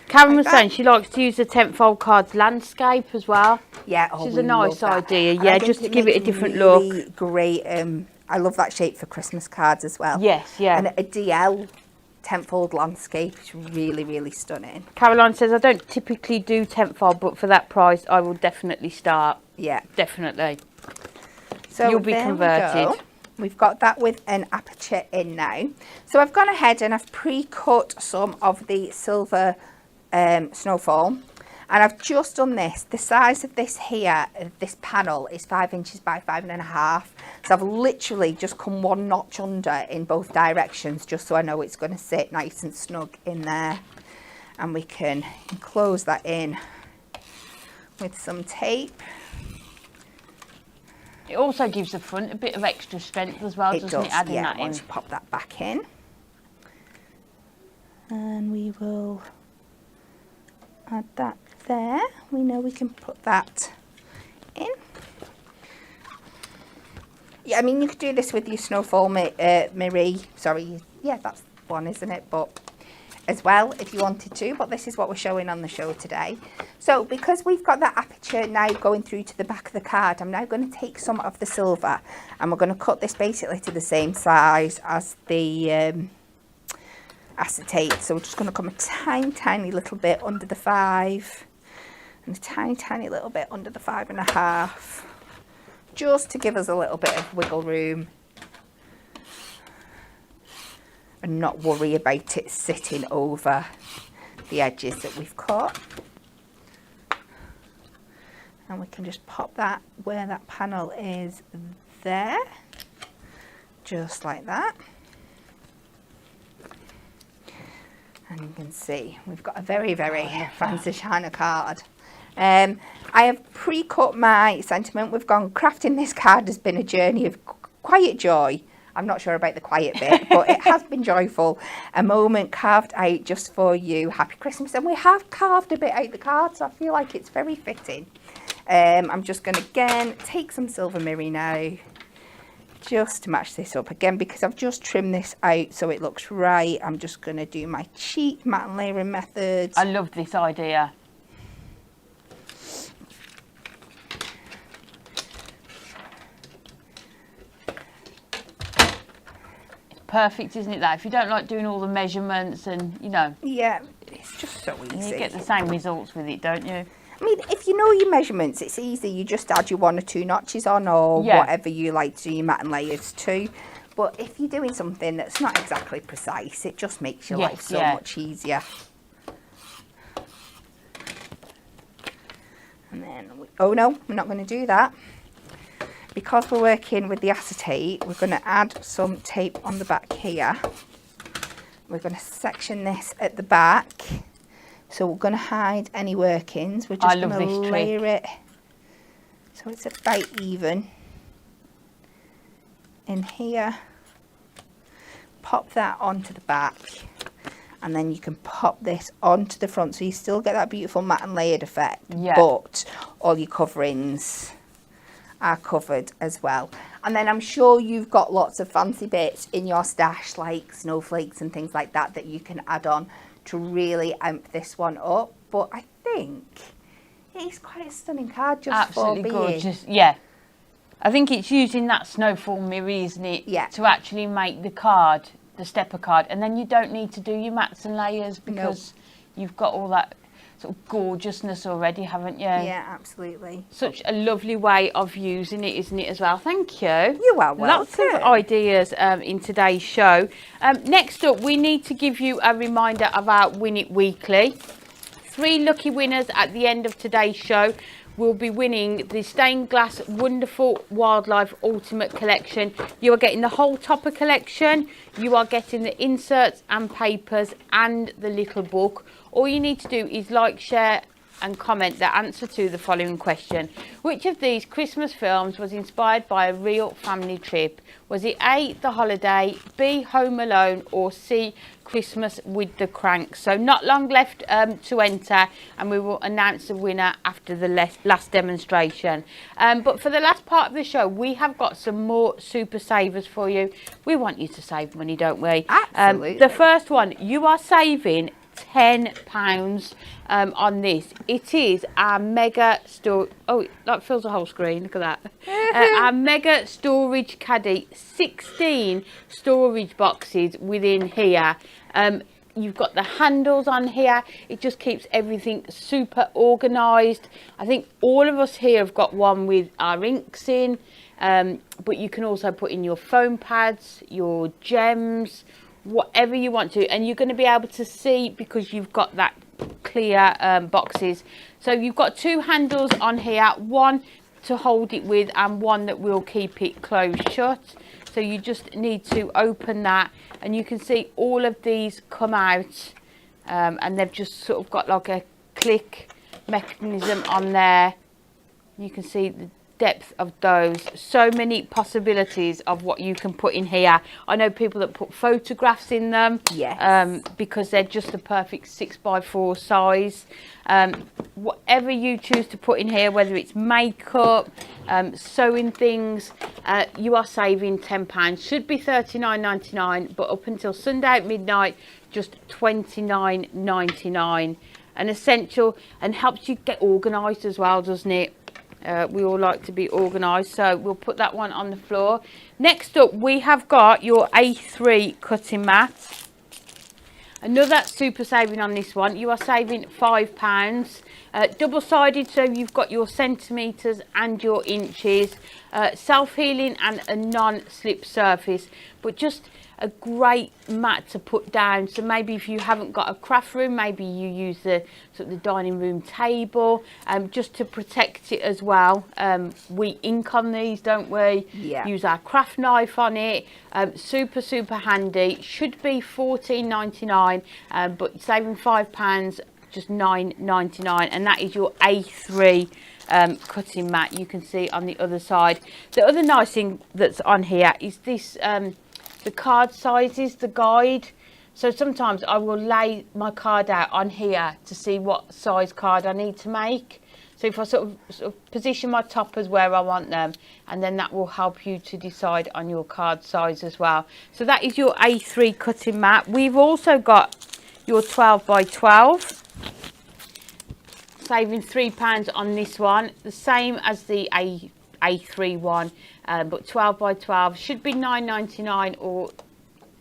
Karen was saying she likes to use the 10th fold cards landscape as well.
Yeah,
which is a nice idea.
And
Yeah,
I think
just to give it a
makes
different
really
look.
Great. I love that shape for Christmas cards as well.
Yes, yeah.
And a DL 10th fold landscape is really, really stunning.
Caroline says, I don't typically do 10th fold, but for that price, I will definitely start.
Yeah.
Definitely.
So
you'll be converted.
We've got that with an aperture in now. So I've gone ahead and I've pre-cut some of the silver Snowfall. And I've just done this. The size of this here, this panel, is 5 inches by 5.5. So I've literally just come 1 notch under in both directions, just so I know it's going to sit nice and snug in there. And we can close that in with some tape.
It also gives the front a bit of extra strength as well, doesn't it? Adding that in.
Once you pop that back in. And we will add that there. We know we can put that in. Yeah, I mean, you could do this with your Snowfall Mirror. Sorry, yeah, that's one, isn't it? But as well, if you wanted to, but this is what we're showing on the show today. So because we've got that aperture now going through to the back of the card, I'm now going to take some of the silver and we're going to cut this basically to the same size as the acetate. So we're just going to come a tiny little bit under the 5 and a tiny little bit under the 5.5, just to give us a little bit of wiggle room and not worry about it sitting over the edges that we've cut. And we can just pop that where that panel is there, just like that. And you can see we've got a very fancy shiner card. I have pre-cut my sentiment. We've gone crafting this card has been a journey of quiet joy. I'm not sure about the quiet bit, but it has been joyful. A moment carved out just for you. Happy Christmas. And we have carved a bit out the card, so I feel like it's very fitting. I'm just going to, again, take some silver mirror now, just to match this up. Again, because I've just trimmed this out so it looks right, I'm just going to do my cheap matte and layering method.
I love this idea. perfect, isn't it, that? If you don't like doing all the measurements and, you know,
Yeah, it's just so easy.
you get the same results with it, don't you?
I mean, if you know your measurements, it's easy. You just add your 1 or 2 notches on, or
Yeah.
whatever you like to do your mat and layers to. But if you're doing something that's not exactly precise, it just makes your life so much easier. And then, oh no, we're not going to do that. Because we're working with the acetate, we're going to add some tape on the back here. We're going to section this at the back. So we're going to hide any workings. We're just going to layer it so it's about even. In here, pop that onto the back, and then you can pop this onto the front, so you still get that beautiful matte and layered effect, but all your coverings are covered as well. And then I'm sure you've got lots of fancy bits in your stash, like snowflakes and things like that, that you can add on to really amp this one up. But I think it's quite a stunning card just for being.
Absolutely gorgeous, yeah. I think it's using that Snowfall Mirror, isn't it?
Yeah.
To actually make the card, the stepper card. And then you don't need to do your mats and layers because you've got all that sort of gorgeousness already, haven't you?
Yeah, absolutely.
Such a lovely way of using it, isn't it, as well? Thank you.
You are welcome.
Lots of ideas in today's show. Next up, we need to give you a reminder of our Win It Weekly. 3 lucky winners at the end of today's show will be winning the Stained Glass Wonderful Wildlife Ultimate Collection. You are getting the whole topper collection. You are getting the inserts and papers and the little book. All you need to do is like, share and comment the answer to the following question. Which of these Christmas films was inspired by a real family trip? Was it A, The Holiday, B, Home Alone, or C, Christmas with the Cranks? So not long left to enter, and we will announce the winner after the last demonstration. But for the last part of the show, we have got some more super savers for you. We want you to save money, don't we?
Absolutely.
The first one, you are saving £10 on this. It is our mega store. Oh, that fills a whole screen. Look at that. Our mega storage caddy, 16 storage boxes within here. You've got the handles on here. It just keeps everything super organised. I think all of us here have got one with our inks in, but you can also put in your foam pads, your gems, whatever you want to, and you're going to be able to see because you've got that clear boxes. So you've got 2 handles on here, one to hold it with and one that will keep it closed shut. So you just need to open that, and you can see all of these come out, and they've just sort of got like a click mechanism on there. You can see the depth of those. So many possibilities of what you can put in here. I know people that put photographs in them, because they're just the perfect 6x4 size. Whatever you choose to put in here, whether it's makeup, sewing things, you are saving £10. Should be $39.99, but up until Sunday at midnight, just $29.99. An essential, and helps you get organised as well, doesn't it? We all like to be organised, so we'll put that one on the floor. Next up, we have got your A3 cutting mat. Another super saving on this one. You are saving £5. Double-sided, so you've got your centimetres and your inches. Self-healing and a non-slip surface, but just a great mat to put down. So maybe if you haven't got a craft room, maybe you use the sort of the dining room table, just to protect it as well. We ink on these, don't we?
Yeah.
Use our craft knife on it. Super handy. Should be $14.99, but saving £5, just $9.99, and that is your A3 cutting mat. You can see on the other side. The other nice thing that's on here is this, the card sizes, the guide. So sometimes I will lay my card out on here to see what size card I need to make. So if I sort of position my toppers where I want them, and then that will help you to decide on your card size as well. So that is your A3 cutting mat. We've also got your 12x12. Saving £3 on this one, the same as the A3 one, but 12x12 should be $9.99 or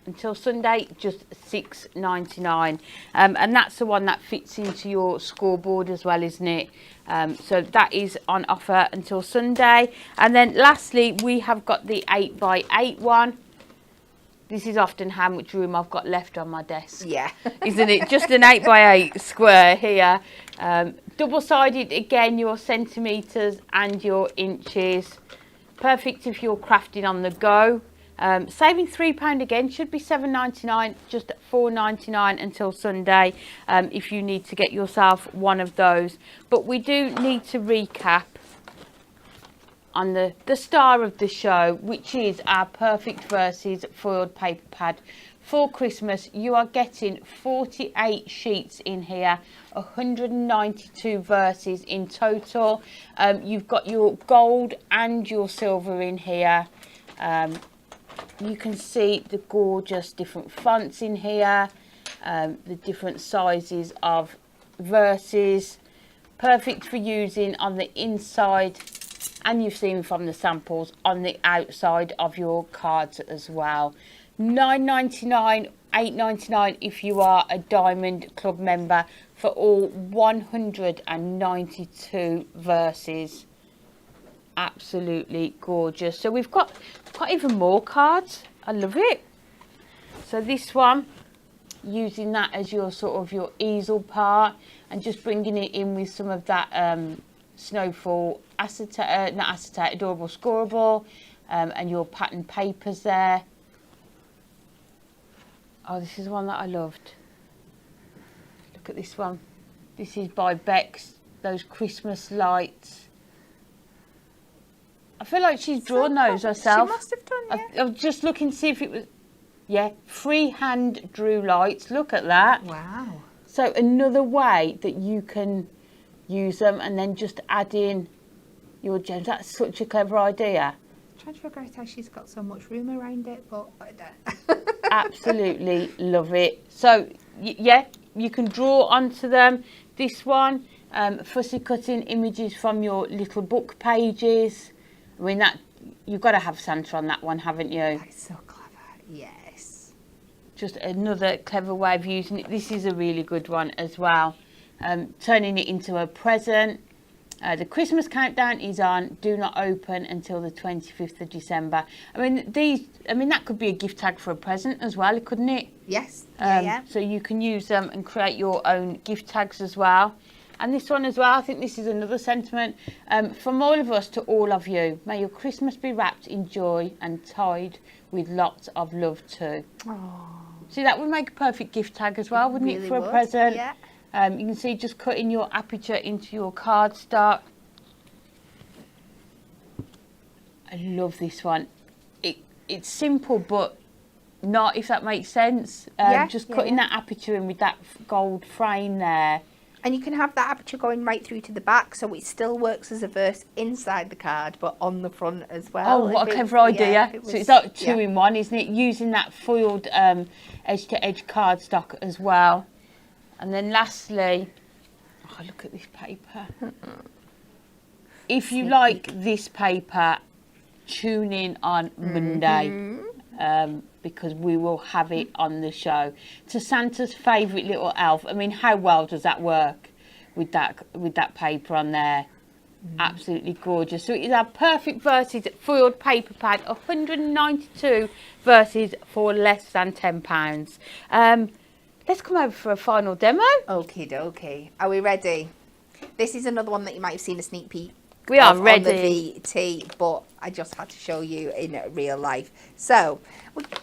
until Sunday, just £6.99, and that's the one that fits into your scoreboard as well, isn't it? So that is on offer until Sunday. And then lastly, we have got the 8x8 one. This is often how much room I've got left on my desk.
Yeah.
Isn't it? Just an 8x8 square here. Double-sided, again, your centimetres and your inches. Perfect if you're crafting on the go. Saving £3 again, should be £7.99, just £4.99 until Sunday, if you need to get yourself one of those. But we do need to recap on the star of the show, which is our Perfect Verses foiled paper pad for Christmas. You are getting 48 sheets in here, 192 verses in total. You've got your gold and your silver in here. You can see the gorgeous different fonts in here, the different sizes of verses, perfect for using on the inside, and you've seen from the samples on the outside of your cards as well. £9.99, £8.99 if you are a Diamond Club member for all 192 verses. Absolutely gorgeous. So we've got even more cards. I love it. So this one, using that as your sort of your easel part, and just bringing it in with some of that Snowfall acetate, not acetate, adorable scoreable, and your pattern papers there. Oh, this is one that I loved. Look at this one. This is by Bex, those Christmas lights. I feel like she's drawn those herself.
She must have done, yeah.
I was just looking to see if it was, yeah, freehand drew lights. Look at that.
Wow.
So another way that you can use them, and then just add in your gems. That's such a clever idea.
I'm trying to figure out how she's got so much room around it, but I don't.
Absolutely love it. So yeah, you can draw onto them. This one, fussy cutting images from your little book pages. I mean, that you've got to have Santa on that one, haven't you?
That's so clever. Yes.
Just another clever way of using it. This is a really good one as well. Turning it into a present. The Christmas countdown is on. Do not open until the 25th of December. I mean, that could be a gift tag for a present as well, couldn't it?
Yes. Yeah.
So you can use them and create your own gift tags as well. And this one as well, I think this is another sentiment from all of us to all of you. May your Christmas be wrapped in joy and tied with lots of love too.
Aww.
See, that would make a perfect gift tag as well, wouldn't
Really
it, for
would,
a present?
yeah.
You can see just cutting your aperture into your cardstock. I love this one. It's simple, but not, if that makes sense. Just cutting that aperture in with that gold frame there.
And you can have that aperture going right through to the back, so it still works as a verse inside the card, but on the front as well.
Oh, what a clever idea. So it's like two in one, isn't it? Using that foiled edge-to-edge cardstock as well. And then lastly, oh, look at this paper. If you like this paper, tune in on Monday, because we will have it on the show. To Santa's favourite little elf. I mean, how well does that work with that paper on there? Absolutely gorgeous. So it is our Perfect Verses foiled paper pad, 192 verses for less than £10. Let's come over for a final demo.
Okie dokie. Are we ready? This is another one that you might have seen a sneak peek.
We are ready.
On the VT, but I just had to show you in real life. So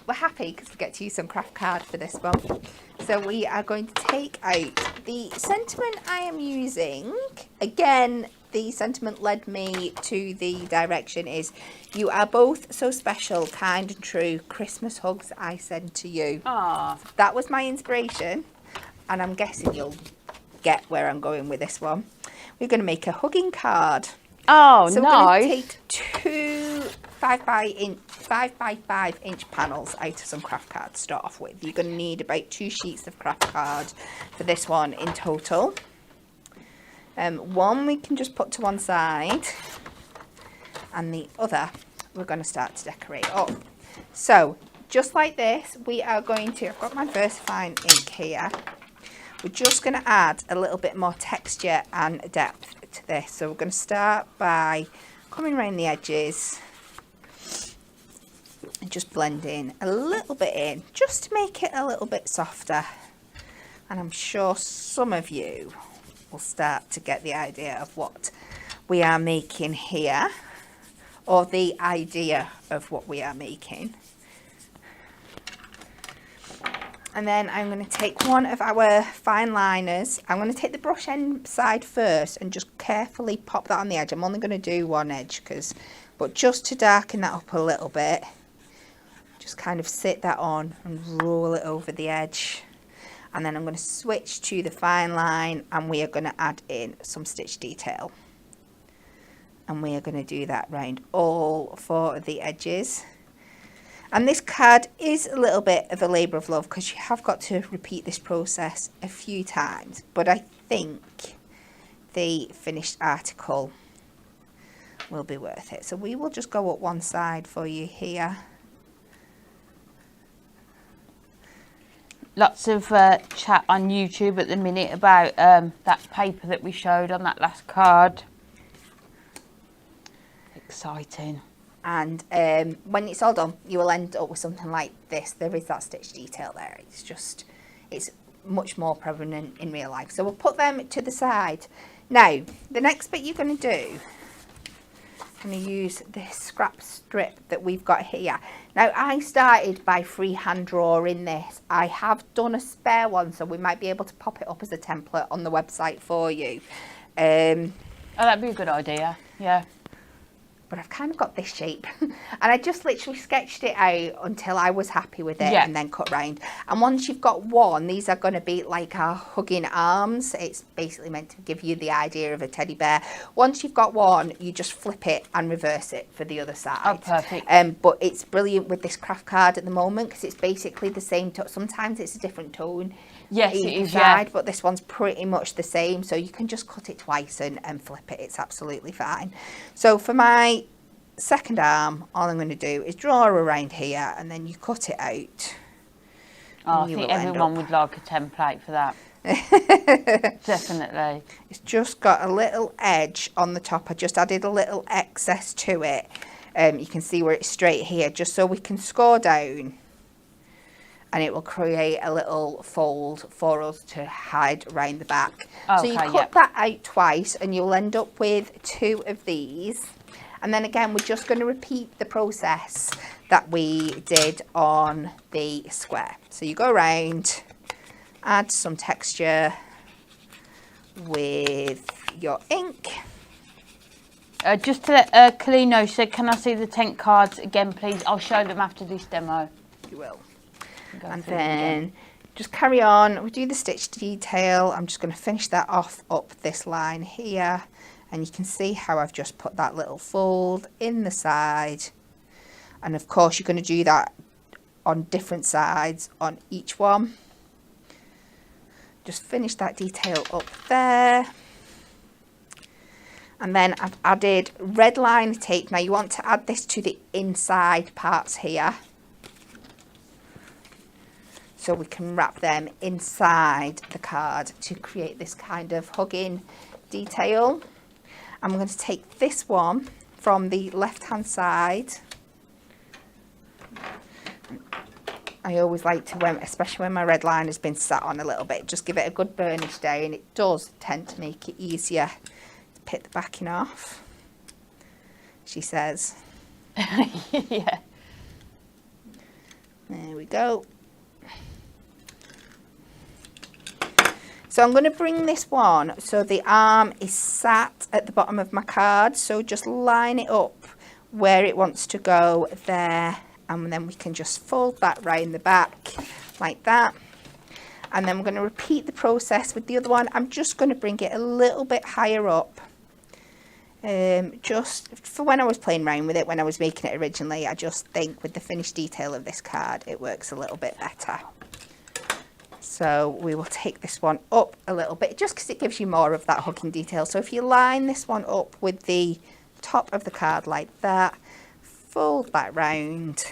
we're happy because we get to use some craft card for this one. So we are going to take out the sentiment I am using. Again, the sentiment led me to the direction is, you are both so special, kind and true. Christmas hugs I send to you.
Ah,
That was my inspiration, and I'm guessing you'll get where I'm going with this one. We're going to make a hugging card.
oh,
So
nice.
we're going to take two 5 by 5 inch panels out of some craft card to start off with. You're going to need about 2 sheets of craft card for this one in total. One we can just put to one side, and the other we're going to start to decorate up. So just like this, we are going to, I've got my VersaFine ink here. We're just going to add a little bit more texture and depth to this. So we're going to start by coming around the edges and just blending a little bit in, just to make it a little bit softer. And I'm sure some of you will start to get the idea of what we are making here, or the idea of what we are making. And then I'm going to take one of our fine liners. I'm going to take the brush end side first and just carefully pop that on the edge. I'm only going to do one edge, but just to darken that up a little bit, just kind of sit that on and roll it over the edge. And then I'm going to switch to the fine line, and we are going to add in some stitch detail. And we are going to do that round all four of the edges. And this card is a little bit of a labour of love, because you have got to repeat this process a few times. But I think the finished article will be worth it. So we will just go up one side for you here.
Lots of chat on YouTube at the minute about that paper that we showed on that last card. Exciting.
And when it's all done, you will end up with something like this. There is that stitch detail there. It's much more prevalent in real life. So we'll put them to the side. Now, the next bit you're going to do, I'm going to use this scrap strip that we've got here. Now, I started by freehand drawing this. I have done a spare one, so we might be able to pop it up as a template on the website for you.
Oh, that'd be a good idea, yeah.
But I've kind of got this shape, and I just literally sketched it out until I was happy with it, and then cut round. And once you've got one, these are going to be like our hugging arms. It's basically meant to give you the idea of a teddy bear. Once you've got one, you just flip it and reverse it for the other side.
Oh, perfect.
But it's brilliant with this craft card at the moment, because it's basically the same tone. Sometimes it's a different tone.
Yes, it is, yeah.
But this one's pretty much the same, so you can just cut it twice and flip it. It's absolutely fine. So for my second arm, all I'm going to do is draw around here, and then you cut it out.
Oh, I think everyone would like a template for that. Definitely.
It's just got a little edge on the top. I just added a little excess to it. You can see where it's straight here, just so we can score down, and it will create a little fold for us to hide around the back.
Okay,
so you cut that out twice, and you'll end up with two of these. And then again, we're just going to repeat the process that we did on the square. So you go around, add some texture with your ink.
Just to let Colleen know, she said, can I see the tent cards again, please? I'll show them after this demo.
You will. And then just carry on. We do the stitch detail. I'm just going to finish that off up this line here. And you can see how I've just put that little fold in the side. And of course, you're going to do that on different sides on each one. Just finish that detail up there. And then I've added red line tape. Now you want to add this to the inside parts here, so we can wrap them inside the card to create this kind of hugging detail. I'm going to take this one from the left hand side. I always like to, especially when my red line has been sat on a little bit, just give it a good burnish down. It does tend to make it easier to pick the backing off, she says.
Yeah.
There we go. So I'm going to bring this one so the arm is sat at the bottom of my card. So just line it up where it wants to go there. And then we can just fold that round the back like that. And then we're going to repeat the process with the other one. I'm just going to bring it a little bit higher up. Just for when I was playing around with it, when I was making it originally, I just think with the finished detail of this card, it works a little bit better. So we will take this one up a little bit, just because it gives you more of that hooking detail. So if you line this one up with the top of the card like that, fold that round,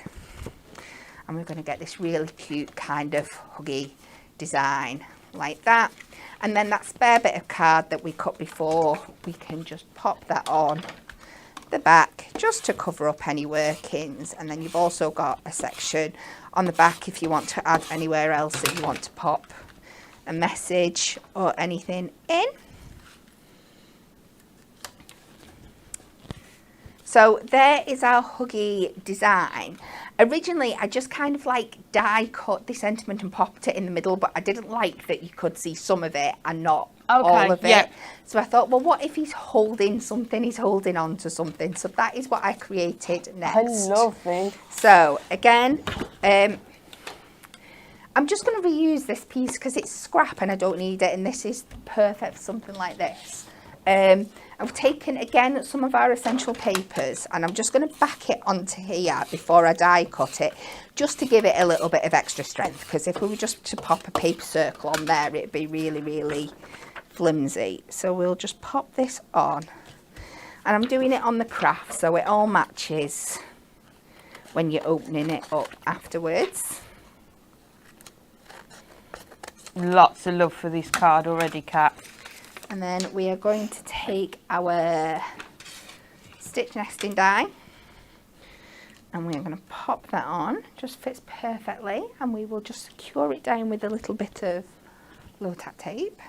And we're going to get this really cute kind of huggy design like that. And then that spare bit of card that we cut before, we can just pop that on the back just to cover up any workings. And then you've also got a section on the back if you want to add anywhere else that you want to pop a message or anything in. So there is our huggy design. Originally, I just kind of like die cut the sentiment and popped it in the middle, but I didn't like that you could see some of it and not all of it.
Yeah.
So I thought, well, what if he's holding something? He's holding on to something. So that is what I created next.
I love it.
So again, I'm just going to reuse this piece because it's scrap and I don't need it. And this is perfect for something like this. I've taken again some of our essential papers and I'm just going to back it onto here before I die cut it, just to give it a little bit of extra strength, because if we were just to pop a paper circle on there, it'd be really, really flimsy. So we'll just pop this on, and I'm doing it on the craft so it all matches when you're opening it up afterwards.
Lots of love for this card already, Kat.
And then we are going to take our stitch nesting die and we are going to pop that on. Just fits perfectly, and we will just secure it down with a little bit of low tack tape.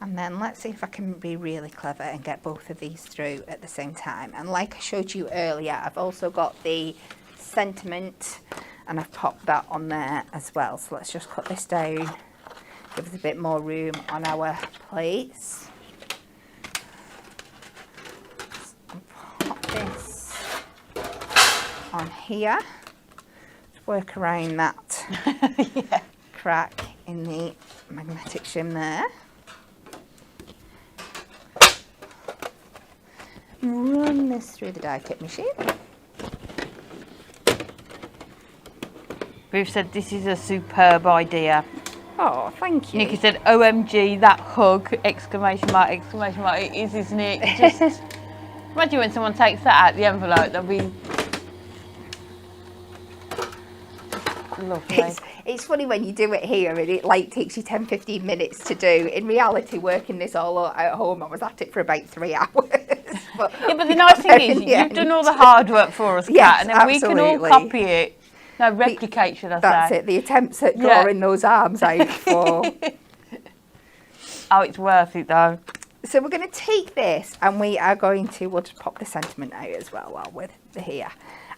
And then let's see if I can be really clever and get both of these through at the same time. And like I showed you earlier, I've also got the sentiment and I've popped that on there as well. So let's just cut this down, give us a bit more room on our plates. And pop this on here. Just work around that
Yeah.
crack in the magnetic shim there. Run this through the die cut machine.
We've said this is a superb idea.
Oh, thank you.
Nikki said, OMG, that hug, exclamation mark, it is, isn't it? Just imagine when someone takes that out the envelope, they'll be lovely.
It's funny when you do it here and it like takes you 10-15 minutes to do. In reality, working this all out at home, I was at it for about 3 hours. But
Yeah, but the nice thing is, you've done all the hard work for us, Kat,
Yes,
and then we can all
absolutely.
copy it. No, replicate, should I say.
That's it, the attempts at drawing those arms out for...
Oh, it's worth it though.
So we're going to take this and we are going to, we'll just pop the sentiment out as well while we're here.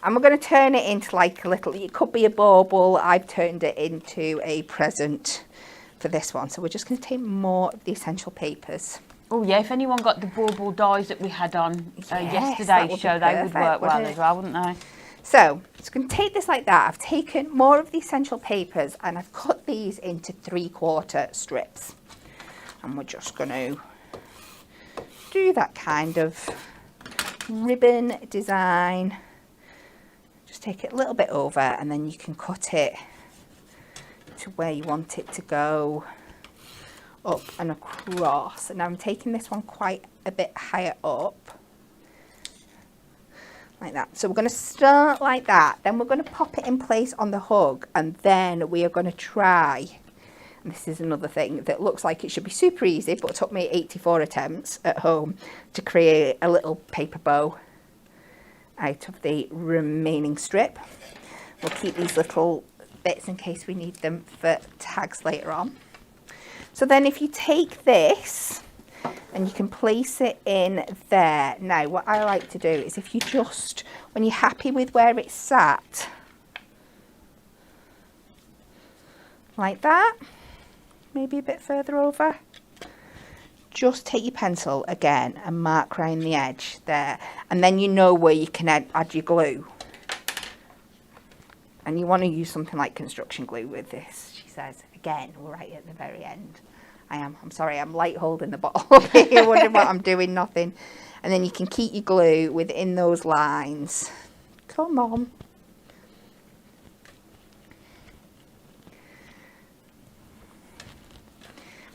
And we're going to turn it into like a little, it could be a bauble. I've turned it into a present for this one. So we're just going to take more of the essential papers.
Oh yeah, if anyone got the bauble dies that we had on
Yes, that
yesterday's
would be
show, they would
perfect,
work well
wouldn't it?
as well, wouldn't they?
So it's going to take this like that. I've taken more of the essential papers and I've cut these into 3/4 strips. And we're just going to do that kind of ribbon design. Just take it a little bit over and then you can cut it to where you want it to go, up and across. And now I'm taking this one quite a bit higher up, like that. So we're going to start like that, then we're going to pop it in place on the hug, and then we are going to try, and this is another thing that looks like it should be super easy, but it took me 84 attempts at home to create a little paper bow out of the remaining strip. We'll keep these little bits in case we need them for tags later on. So then if you take this and you can place it in there. Now what I like to do is, if you just, when you're happy with where it's sat, like that, maybe a bit further over, just take your pencil again and mark around the edge there, and then you know where you can add your glue. And you want to use something like construction glue with this, she says. Again, we're right at the very end. I'm sorry, I'm light holding the bottle up here, wondering what I'm doing, nothing. And then you can keep your glue within those lines. Come on.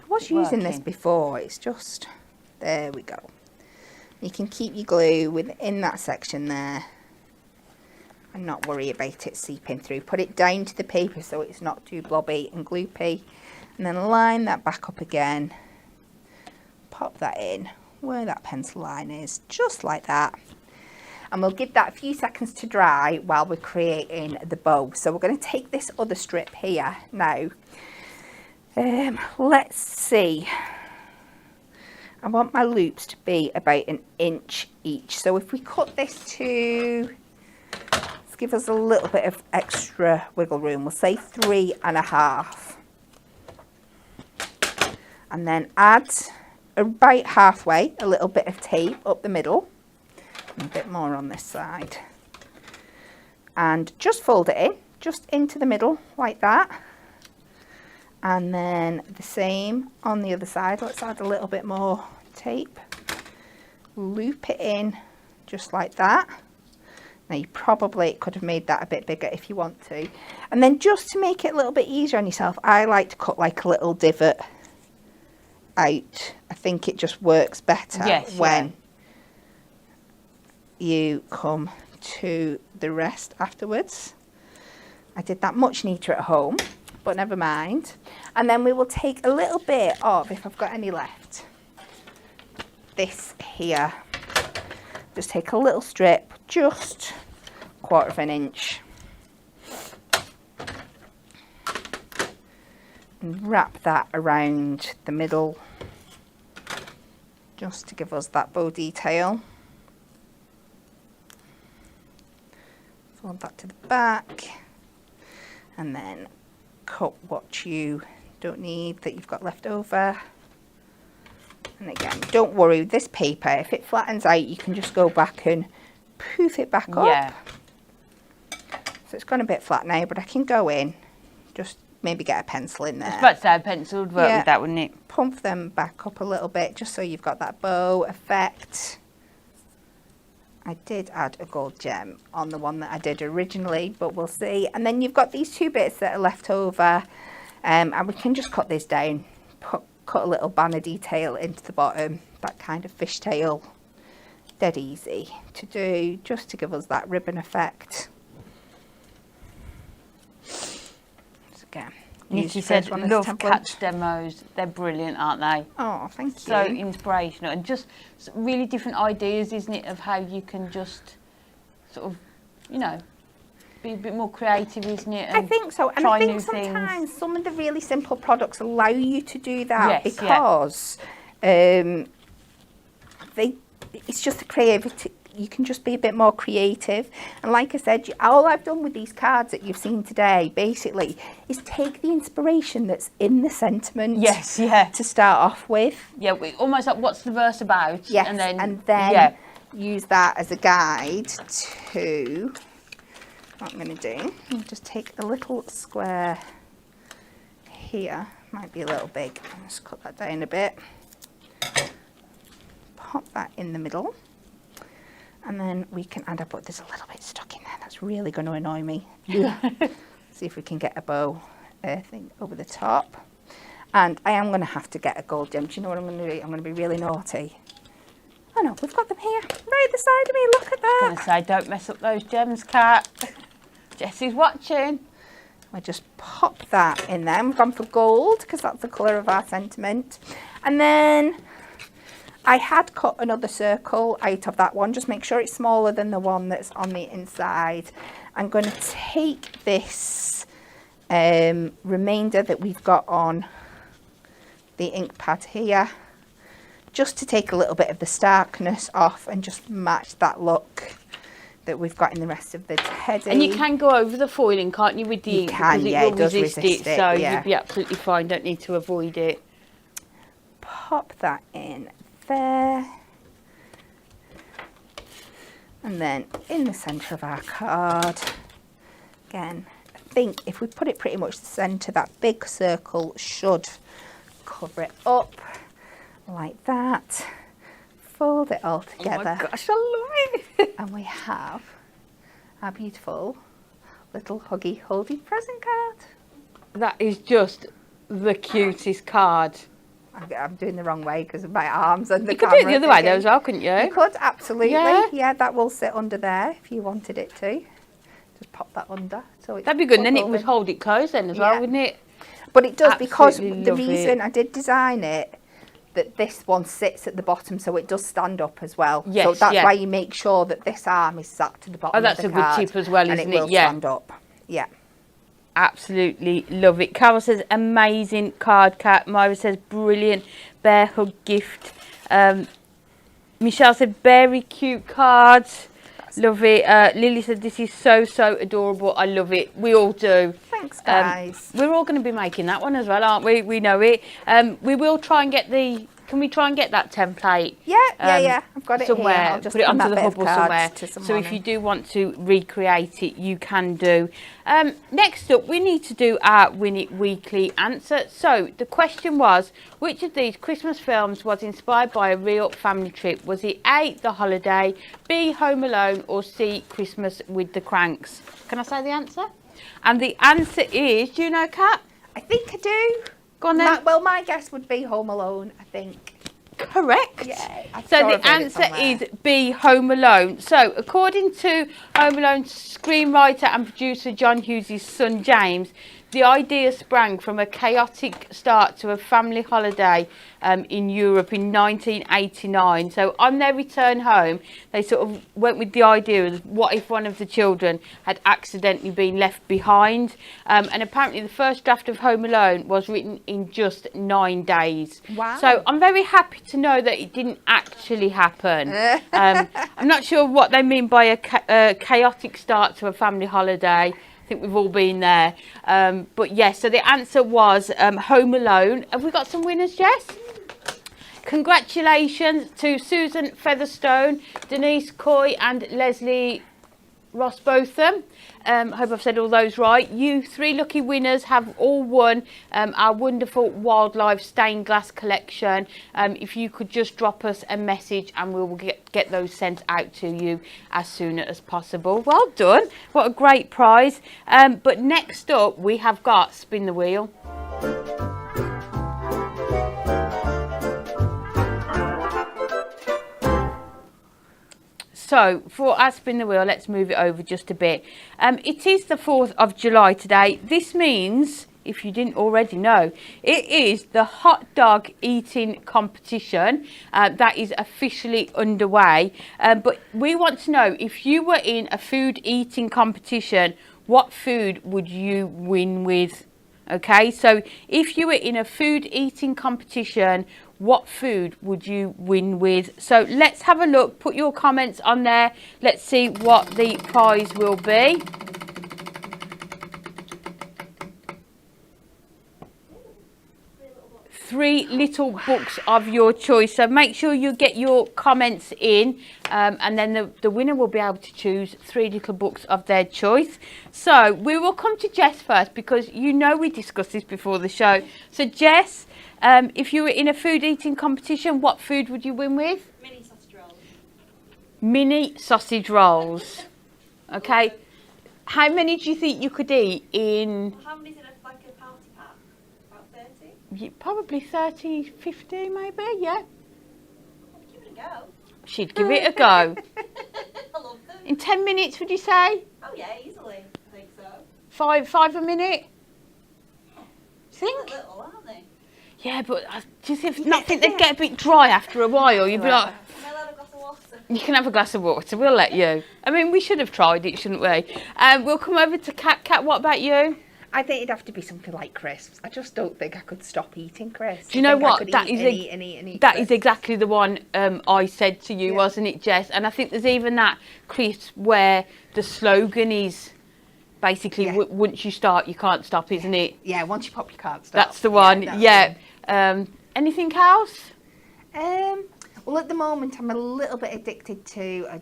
I was using this before, it's just, there we go. You can keep your glue within that section there and not worry about it seeping through. Put it down to the paper so it's not too blobby and gloopy, and then line that back up again. Pop that in where that pencil line is, just like that. And we'll give that a few seconds to dry while we're creating the bow. So we're going to take this other strip here now. Let's see. I want my loops to be about 1 inch each. So if we cut this to, let's give us a little bit of extra wiggle room. We'll say 3.5. And then add about halfway a little bit of tape up the middle. And a bit more on this side. And just fold it in, just into the middle like that. And then the same on the other side. Let's add a little bit more tape. Loop it in just like that. Now you probably could have made that a bit bigger if you want to. And then just to make it a little bit easier on yourself, I like to cut like a little divot out. I think it just works better when you come to the rest afterwards. I did that much neater at home, but never mind. And then we will take a little bit of, if I've got any left, this here. Just take a little strip, just 1/4 inch. And wrap that around the middle, just to give us that bow detail. Fold that to the back. And then cut what you don't need that you've got left over. And again, don't worry with this paper, if it flattens out you can just go back and poof it back up. So it's gone a bit flat now, but I can go in, just maybe get a pencil in there.
I was about to say a pencil would work with that, wouldn't it?
Pump them back up a little bit just so you've got that bow effect. I did add a gold gem on the one that I did originally, but we'll see. And then you've got these 2 bits that are left over, and we can just cut this down, cut a little banner detail into the bottom, that kind of fishtail. Dead easy to do, just to give us that ribbon effect. So again,
Nikki said, love catch demos. They're brilliant, aren't they?
Oh, thank you.
So inspirational and just really different ideas, isn't it, of how you can just sort of, you know, be a bit more creative, isn't it?
I think so. And I think sometimes some of the really simple products allow you to do that because it's just the creativity. You can just be a bit more creative. And like I said, all I've done with these cards that you've seen today, basically, is take the inspiration that's in the sentiment. To start off with.
Yeah, almost like what's the verse about?
Yes, and then use that as a guide to what I'm going to do. I'll just take a little square here. Might be a little big. I'll just cut that down a bit. Pop that in the middle. And then we can add up, but there's a little bit stuck in there. That's really going to annoy me. See if we can get a bow thing over the top. And I am going to have to get a gold gem. Do you know what I'm going to do? I'm going to be really naughty. Oh no, we've got them here, right at the side of me. Look at that.
I was going to say, don't mess up those gems, Kat. Jessie's watching.
I just pop that in there. We've gone for gold because that's the colour of our sentiment. And then I had cut another circle out of that one. Just make sure it's smaller than the one that's on the inside. I'm going to take this remainder that we've got on the ink pad here, just to take a little bit of the starkness off and just match that look that we've got in the rest of the teddy.
And you can go over the foiling, can't you, with the ink?
Can,
because
it does resist it,
so you'll be absolutely fine. Don't need to avoid it.
Pop that in there. And then in the centre of our card, again, I think if we put it pretty much the centre, that big circle should cover it up like that. Fold it all together.
Oh my gosh, I love it.
And we have our beautiful little huggy holdy present card.
That is just the cutest card.
I'm doing the wrong way because of my arms and the
You could
camera.
do it the other way though as well, couldn't you?
You could, absolutely.
Yeah.
Yeah, that will sit under there if you wanted it to. Just pop that under. So
That'd be good, and then it
will
would hold it closed then as well,
Yeah.
wouldn't it?
But it does, because
Absolutely
the
love
reason
it.
I did design it, that this one sits at the bottom, so it does stand up as well. So
Yes,
that's
yeah.
why you make sure that this arm is sat to the bottom
that's
of the
a good
card,
tip as well,
and
isn't
it
it?
will
Yeah.
stand up. Yeah.
Absolutely love it. Carol says amazing card, Kat. Myra says brilliant bear hug gift. Michelle said very cute cards. Love it. Lily said this is so adorable. I love it. We all do.
Thanks, guys.
We're all going to be making that one as well, aren't we? We know it. We will try and get the. Can we try and get that template?
Yeah. I've got it
somewhere.
here. I'll just
Put it
pin
onto
that
the
bit of
hub or
cards
somewhere.
to
So
someone
if you do want to recreate it, you can do. Next up, we need to do our Win It Weekly answer. So the question was, which of these Christmas films was inspired by a real family trip? Was it A, The Holiday, B, Home Alone, or C, Christmas with the Cranks? Can I say the answer? And the answer is, do you know, Kat?
I think I do.
Go on then.
My guess would be Home Alone, I think.
Correct.
Yeah, I'm
So
sure
the
I've heard it
answer
somewhere.
is B, Home Alone. So according to Home Alone screenwriter and producer John Hughes' son James, the idea sprang from a chaotic start to a family holiday in Europe in 1989. So on their return home, they sort of went with the idea of what if one of the children had accidentally been left behind. And apparently the first draft of Home Alone was written in just 9 days.
Wow.
So I'm very happy to know that it didn't actually happen. I'm not sure what they mean by a chaotic start to a family holiday. I think we've all been there. But yes, so the answer was Home Alone. Have we got some winners, Jess? Congratulations to Susan Featherstone, Denise Coy and Leslie Rossbotham. Hope I've said all those right. You 3 lucky winners have all won our wonderful wildlife stained glass collection. If you could just drop us a message and we will get those sent out to you as soon as possible. Well done. What a great prize. But next up we have got Spin the Wheel. So for our Spin the Wheel, let's move it over just a bit. It is the 4th of July today. This means, if you didn't already know, it is the hot dog eating competition that is officially underway. But we want to know, if you were in a food eating competition, what food would you win with? Okay, so if you were in a food eating competition, what food would you win with? So let's have a look. Put your comments on there. Let's see what the prize will be. Three little books of your choice. So make sure you get your comments in, and then the winner will be able to choose 3 little books of their choice. So we will come to Jess first, because you know we discussed this before the show. So Jess, if you were in a food eating competition, what food would you win with?
Mini sausage rolls.
Mini sausage rolls. Okay. How many do you think you could eat in?
How many is it like a party pack? About 30?
Probably 30, 50 maybe, yeah.
Give it a go.
She'd give it a go.
I love them.
In 10 minutes, would you say?
Oh yeah, easily. I think so.
Five a minute? Think?
They're little, aren't they?
Yeah, but I just not think they'd get a bit dry after a while. You'd be like,
Can I have a glass of water?
you can have a glass of water, we'll let you. I mean, we should have tried it, shouldn't we? We'll come over to Kat. Kat, what about you?
I think it'd have to be something like crisps. I just don't think I could stop eating crisps.
Do you know
I think I
what?
could
That
eat
is
and eat and eat and eat
that is
crisps.
exactly the one I said to you,
Yeah.
wasn't it, Jess? And I think there's even that crisp where the slogan is basically,
Yeah.
once you start, you can't stop, isn't it?
Yeah, once you pop, you can't stop.
That's the one.
that's
Yeah. Anything else?
Well, at the moment, I'm a little bit addicted to.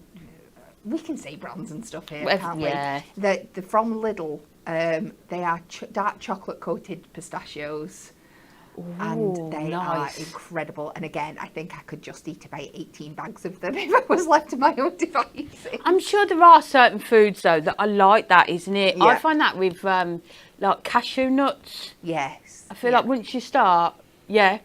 We can say brands and stuff here,
Well,
can't
yeah.
we? They're from Lidl. They are dark chocolate coated pistachios. And they
nice.
are incredible. And again, I think I could just eat about 18 bags of them if I was left to my own devices.
I'm sure there are certain foods though that are like that, isn't it? I
Yeah.
find that with like cashew nuts.
Yes.
I feel like once you start, yeah,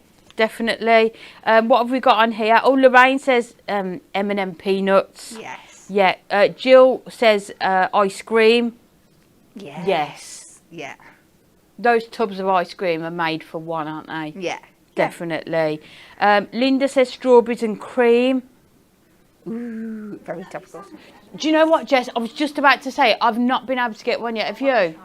definitely. What have we got on here? Oh, Lorraine says M&M peanuts.
Yes.
Yeah. Jill says ice cream.
Yes.
Yes.
Yeah.
Those tubs of ice cream are made for one, aren't they?
Yeah.
Definitely. Linda says strawberries and cream.
Ooh, very topical.
Do you know what, Jess? I was just about to say, I've not been able to get one yet. Have you?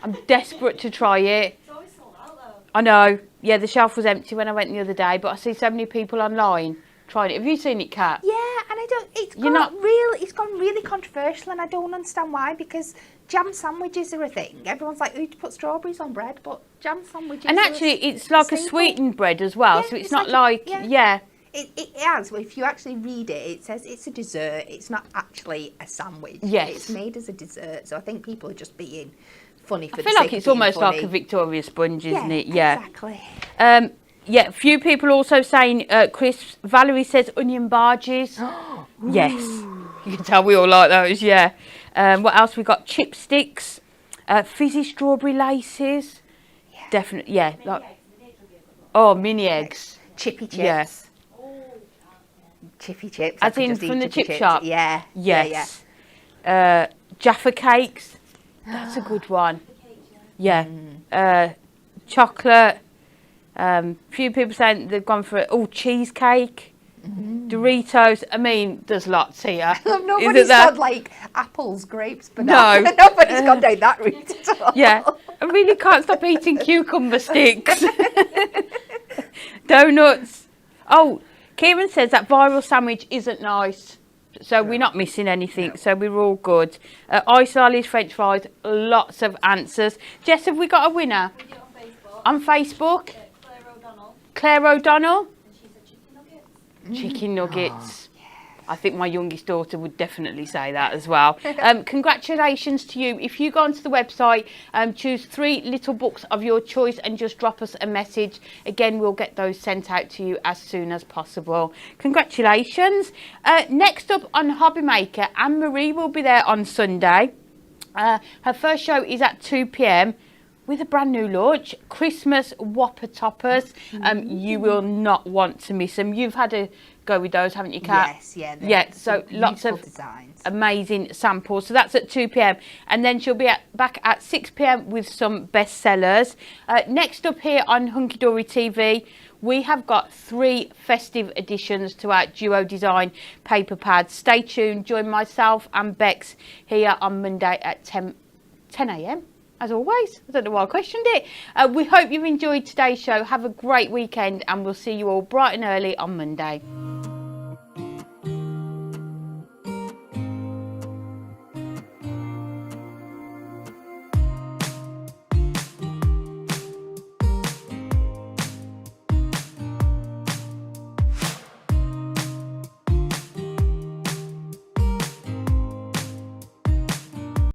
I'm desperate to try it.
It's always sold out though.
I know. Yeah, the shelf was empty when I went the other day, but I see so many people online trying it. Have you seen it, Kat?
Yeah, and I don't. It's
You're
got
not-
It's gone really controversial, and I don't understand why. Because jam sandwiches are a thing. Everyone's like, "Who'd put strawberries on bread?" But jam sandwiches.
And
are
actually, it's like a
staple.
sweetened bread as well,
Yeah,
so it's
it's
not
like
like,
a-
yeah.
It has. If you actually read it, it says it's a dessert. It's not actually a sandwich.
Yes.
It's made as a dessert. So I think people are just being funny for
I
the
feel
sake
like
of
it's
being
almost
funny.
like a Victoria sponge, isn't it?
Exactly.
Yeah, a few people also saying crisps. Valerie says onion barges. Yes. You can tell we all like those, yeah. What else we got? Chipsticks. Fizzy strawberry laces.
Yeah.
Definitely, yeah. Like, oh, mini eggs.
Chippy chips.
Yeah.
Chippy chips.
As
I could
in
just eat
from the
chippy
chip
chips.
shop?
Yeah.
Yes. Jaffa cakes. That's a good one. Yeah. Chocolate. Few people saying they've gone for cheesecake. Doritos. I mean, there's lots here.
Nobody's
Isn't there?
got like apples, grapes, bananas.
No.
Nobody's gone down that route at all.
Yeah. I really can't stop eating cucumber sticks. Donuts. Oh, Kieran says that viral sandwich isn't nice. So we're not missing anything. So we're all good. Ice lollies, French fries, lots of answers. Jess, have we got a winner?
We did it
On
on Facebook.
Facebook?
Claire O'Donnell.
Claire O'Donnell?
And she said chicken nuggets.
Chicken nuggets. I think my youngest daughter would definitely say that as well. Congratulations to you. If you go onto the website, choose 3 little books of your choice and just drop us a message. Again, we'll get those sent out to you as soon as possible. Congratulations. Next up on Hobby Maker, Anne-Marie will be there on Sunday. Her first show is at 2 p.m. with a brand new launch, Christmas Whopper Toppers. You will not want to miss them. You've had a go with those, haven't you, Kat?
Yes, yeah.
Yeah, so lots of
designs.
amazing samples. So that's at 2 p.m. And then she'll be back at 6 p.m. with some bestsellers. Next up here on Hunky Dory TV, we have got 3 festive additions to our duo design paper pads. Stay tuned. Join myself and Bex here on Monday at 10 a.m. As always. I don't know why I questioned it. We hope you've enjoyed today's show. Have a great weekend and we'll see you all bright and early on Monday.